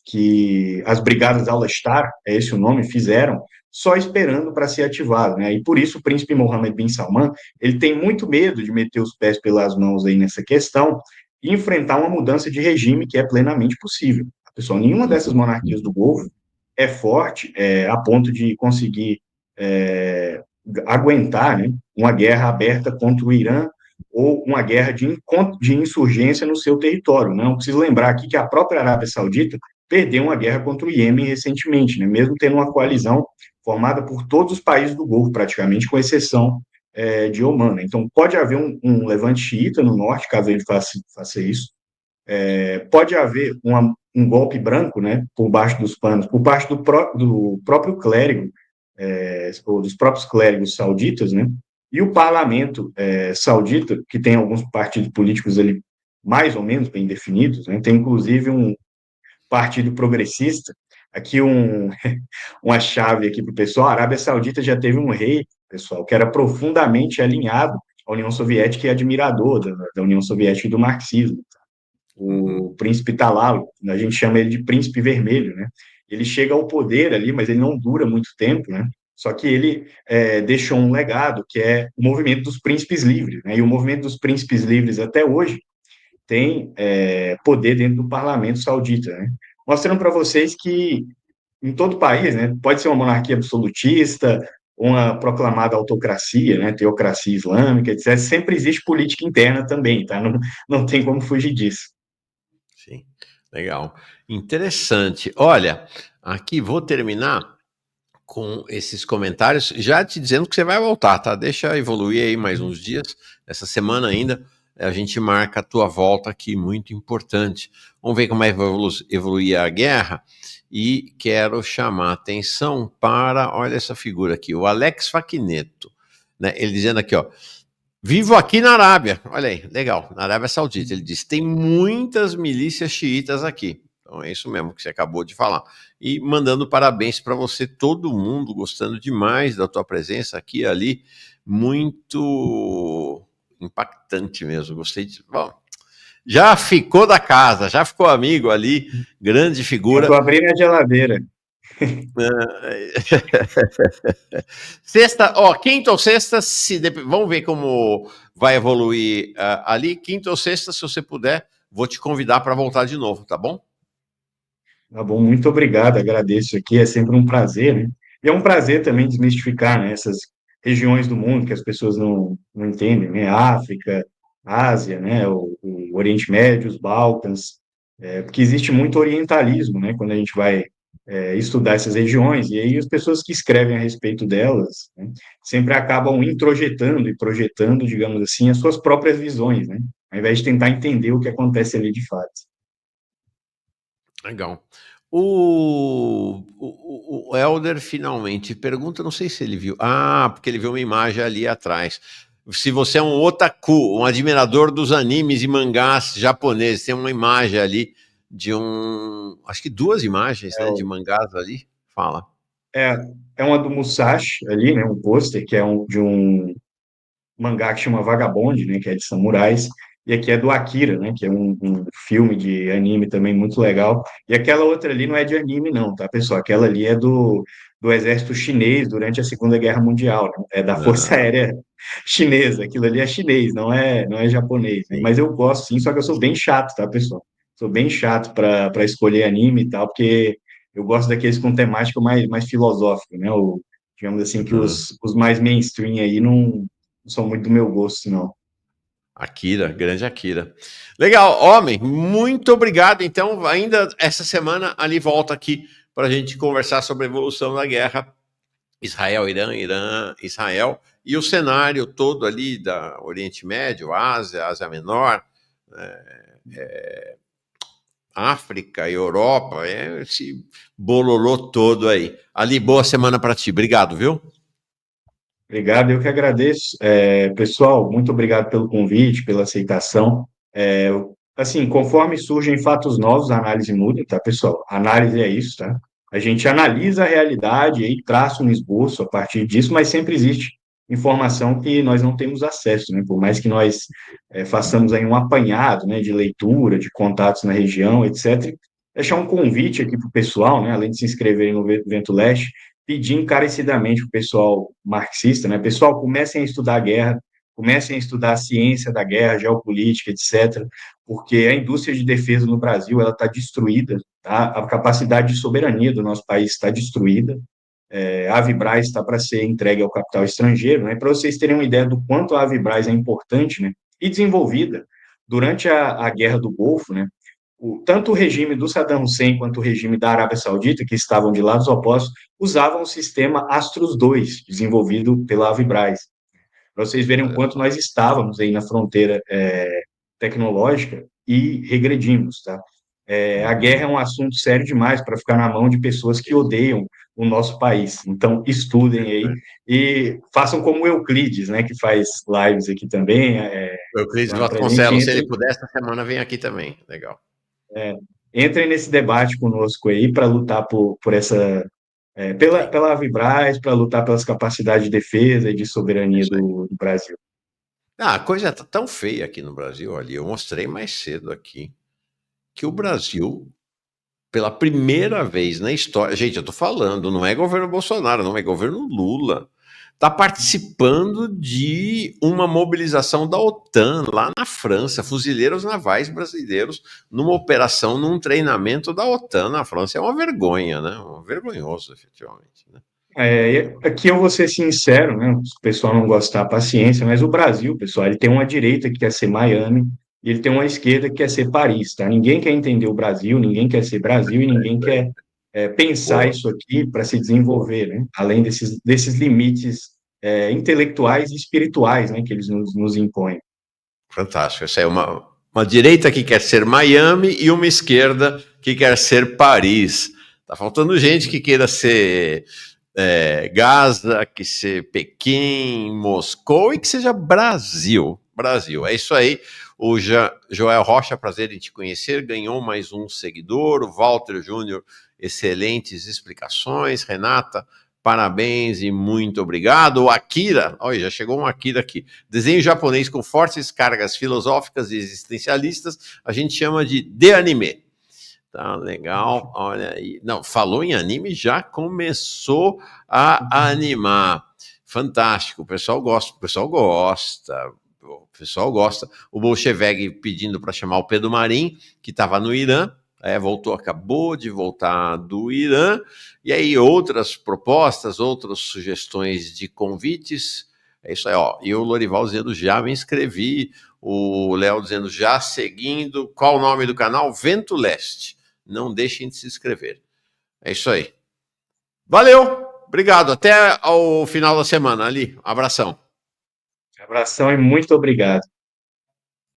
que as brigadas Al-Ashtar, é esse o nome, fizeram, só esperando para ser ativado, né? E por isso o príncipe Mohammed bin Salman, ele tem muito medo de meter os pés pelas mãos aí nessa questão e enfrentar uma mudança de regime que é plenamente possível. Pessoal, nenhuma dessas monarquias do Golfo é forte a ponto de conseguir é, aguentar, né, uma guerra aberta contra o Irã ou uma guerra de insurgência no seu território. Não preciso lembrar aqui que a própria Arábia Saudita perdeu uma guerra contra o Iêmen recentemente, né, mesmo tendo uma coalizão formada por todos os países do Golfo, praticamente, com exceção de Omã. Né? Então, pode haver um levante xiita no norte, caso ele faça isso. Pode haver um golpe branco, né, por baixo dos panos, por parte do próprio clérigo, ou dos próprios clérigos sauditas, né, e o parlamento saudita, que tem alguns partidos políticos ali mais ou menos bem definidos, né, tem inclusive um partido progressista, aqui uma chave aqui para o pessoal, a Arábia Saudita já teve um rei, pessoal, que era profundamente alinhado à União Soviética e admirador da União Soviética e do marxismo, Uhum. o príncipe Talal, a gente chama ele de príncipe vermelho, né? Ele chega ao poder ali, mas ele não dura muito tempo, né? Só que ele deixou um legado que é o movimento dos príncipes livres, né? E o movimento dos príncipes livres até hoje tem poder dentro do parlamento saudita, né? Mostrando para vocês que em todo país, né? Pode ser uma monarquia absolutista, uma proclamada autocracia, né, teocracia islâmica, etc., sempre existe política interna também, tá? Não tem como fugir disso. Sim, legal. Interessante. Olha, aqui vou terminar com esses comentários, já te dizendo que você vai voltar, tá? Deixa evoluir aí mais uns dias, essa semana ainda, a gente marca a tua volta aqui, muito importante. Vamos ver como é que vai evoluir a guerra, e quero chamar a atenção para, olha essa figura aqui, o Alex Faquineto, né? Ele dizendo aqui, ó, vivo aqui na Arábia, olha aí, legal, na Arábia Saudita. Ele diz: tem muitas milícias xiitas aqui. Então é isso mesmo que você acabou de falar. E mandando parabéns para você, todo mundo, gostando demais da tua presença aqui e ali. Muito impactante mesmo. Gostei de. Bom, já ficou da casa, já ficou amigo ali, grande Já estou figura. abrindo a geladeira. Sexta, ó, quinta ou sexta, vamos ver como vai evoluir ali. Quinta ou sexta, se você puder, vou te convidar para voltar de novo, tá bom? Tá bom, muito obrigado, agradeço aqui, é sempre um prazer, né? E é um prazer também desmistificar, né, essas regiões do mundo que as pessoas não entendem, né? África, Ásia, né? O Oriente Médio, os Balcãs, porque existe muito orientalismo, né? Quando a gente vai estudar essas regiões, e aí as pessoas que escrevem a respeito delas, né, sempre acabam introjetando e projetando, digamos assim, as suas próprias visões, né? Ao invés de tentar entender o que acontece ali de fato. Legal. O Helder finalmente pergunta, não sei se ele viu. Ah, porque ele viu uma imagem ali atrás. Se você é um otaku, um admirador dos animes e mangás japoneses, tem uma imagem ali de um. Acho que duas imagens, né? De mangás ali. Fala. É, é uma do Musashi ali, né, um pôster, que é de um mangá que chama Vagabond, né, que é de samurais, e aqui é do Akira, né, que é um filme de anime também muito legal. E aquela outra ali não é de anime não, tá, pessoal? Aquela ali é do exército chinês durante a Segunda Guerra Mundial, né? É da Força Ah, Aérea Chinesa. Aquilo ali é chinês, não é japonês, né? sim. Mas eu gosto sim, só que eu sou bem chato, tá, pessoal? Sou bem chato para escolher anime e tal, porque eu gosto daqueles com temática mais filosófica, né? Digamos assim, que Uhum. os mais mainstream aí não são muito do meu gosto, não. Akira, grande Akira. Legal, homem, muito obrigado. Então, ainda essa semana, ali volta aqui para a gente conversar sobre a evolução da guerra Israel, Irã, Irã, Israel, e o cenário todo ali da Oriente Médio, Ásia, Ásia Menor, África, Europa, esse bololô todo aí. Ali, boa semana para ti. Obrigado, viu? Obrigado, eu que agradeço. Pessoal, muito obrigado pelo convite, pela aceitação. Assim, conforme surgem fatos novos, a análise muda, tá, pessoal? A análise é isso, tá? A gente analisa a realidade e aí traça um esboço a partir disso, mas sempre existe informação que nós não temos acesso, né? Por mais que nós façamos aí um apanhado, né, de leitura, de contatos na região, etc. Deixar um convite aqui para o pessoal, né, além de se inscreverem no Vento Leste, pedir encarecidamente para o pessoal marxista, né? Pessoal, comecem a estudar a guerra, comecem a estudar a ciência da guerra, geopolítica, etc., porque a indústria de defesa no Brasil ela está destruída, tá? A capacidade de soberania do nosso país está destruída, a Avibraz está para ser entregue ao capital estrangeiro, né? Para vocês terem uma ideia do quanto a Avibraz é importante, né? E desenvolvida durante a Guerra do Golfo, né? Tanto o regime do Saddam Hussein quanto o regime da Arábia Saudita, que estavam de lados opostos, usavam o sistema Astros 2, desenvolvido pela Avibraz. Para vocês verem o Olha quanto só. nós estávamos aí na fronteira tecnológica e regredimos, tá? A guerra é Uhum. um assunto sério demais para ficar na mão de pessoas que odeiam o nosso país. Então, estudem aí e façam como o Euclides, né, que faz lives aqui também, O Euclides lá para a gente. Vasconcelos, se ele puder, essa semana vem aqui também. Legal. É, Entrem nesse debate conosco aí para lutar por essa, Sim, pela Avibraz, para lutar pelas capacidades de defesa e de é soberania isso aí. do Brasil. Ah, a coisa tá tão feia aqui no Brasil, ali, eu mostrei mais cedo aqui, que o Brasil, pela primeira vez na história, gente, eu tô falando, não é governo Bolsonaro, não é governo Lula, tá participando de uma mobilização da OTAN lá na França, fuzileiros navais brasileiros numa operação, num treinamento da OTAN na França. É uma vergonha, né? Vergonhoso, efetivamente, né? Aqui eu vou ser sincero, né? O pessoal não gostar, paciência, mas o Brasil, pessoal, ele tem uma direita que quer ser Miami e ele tem uma esquerda que quer ser Paris, tá? Ninguém quer entender o Brasil, ninguém quer ser Brasil e ninguém quer pensar Boa, isso aqui para se boa. desenvolver, né? Além desses limites intelectuais e espirituais, né? Que eles nos impõem. Fantástico. Essa é uma direita que quer ser Miami e uma esquerda que quer ser Paris. Tá faltando gente que queira ser Gaza, que ser Pequim, Moscou e que seja Brasil. Brasil. É isso aí. O Joel Rocha, prazer em te conhecer. Ganhou mais um seguidor. O Walter Júnior, excelentes explicações. Renata, parabéns e muito obrigado. O Akira, olha, já chegou um Akira aqui. Desenho japonês com fortes cargas filosóficas e existencialistas, a gente chama de anime. Tá legal, olha aí. Não, falou em anime, já começou a animar. Fantástico, o pessoal gosta, o pessoal gosta. O pessoal gosta. O Bolshevik pedindo para chamar o Pedro Marim, que estava no Irã, voltou, acabou de voltar do Irã. E aí, outras propostas, outras sugestões de convites. É isso aí, ó. E o Lorival dizendo: já me inscrevi. O Léo dizendo: já seguindo. Qual o nome do canal? Vento Leste. Não deixem de se inscrever. É isso aí. Valeu, obrigado. Até o final da semana ali. Abração. Abração e muito obrigado.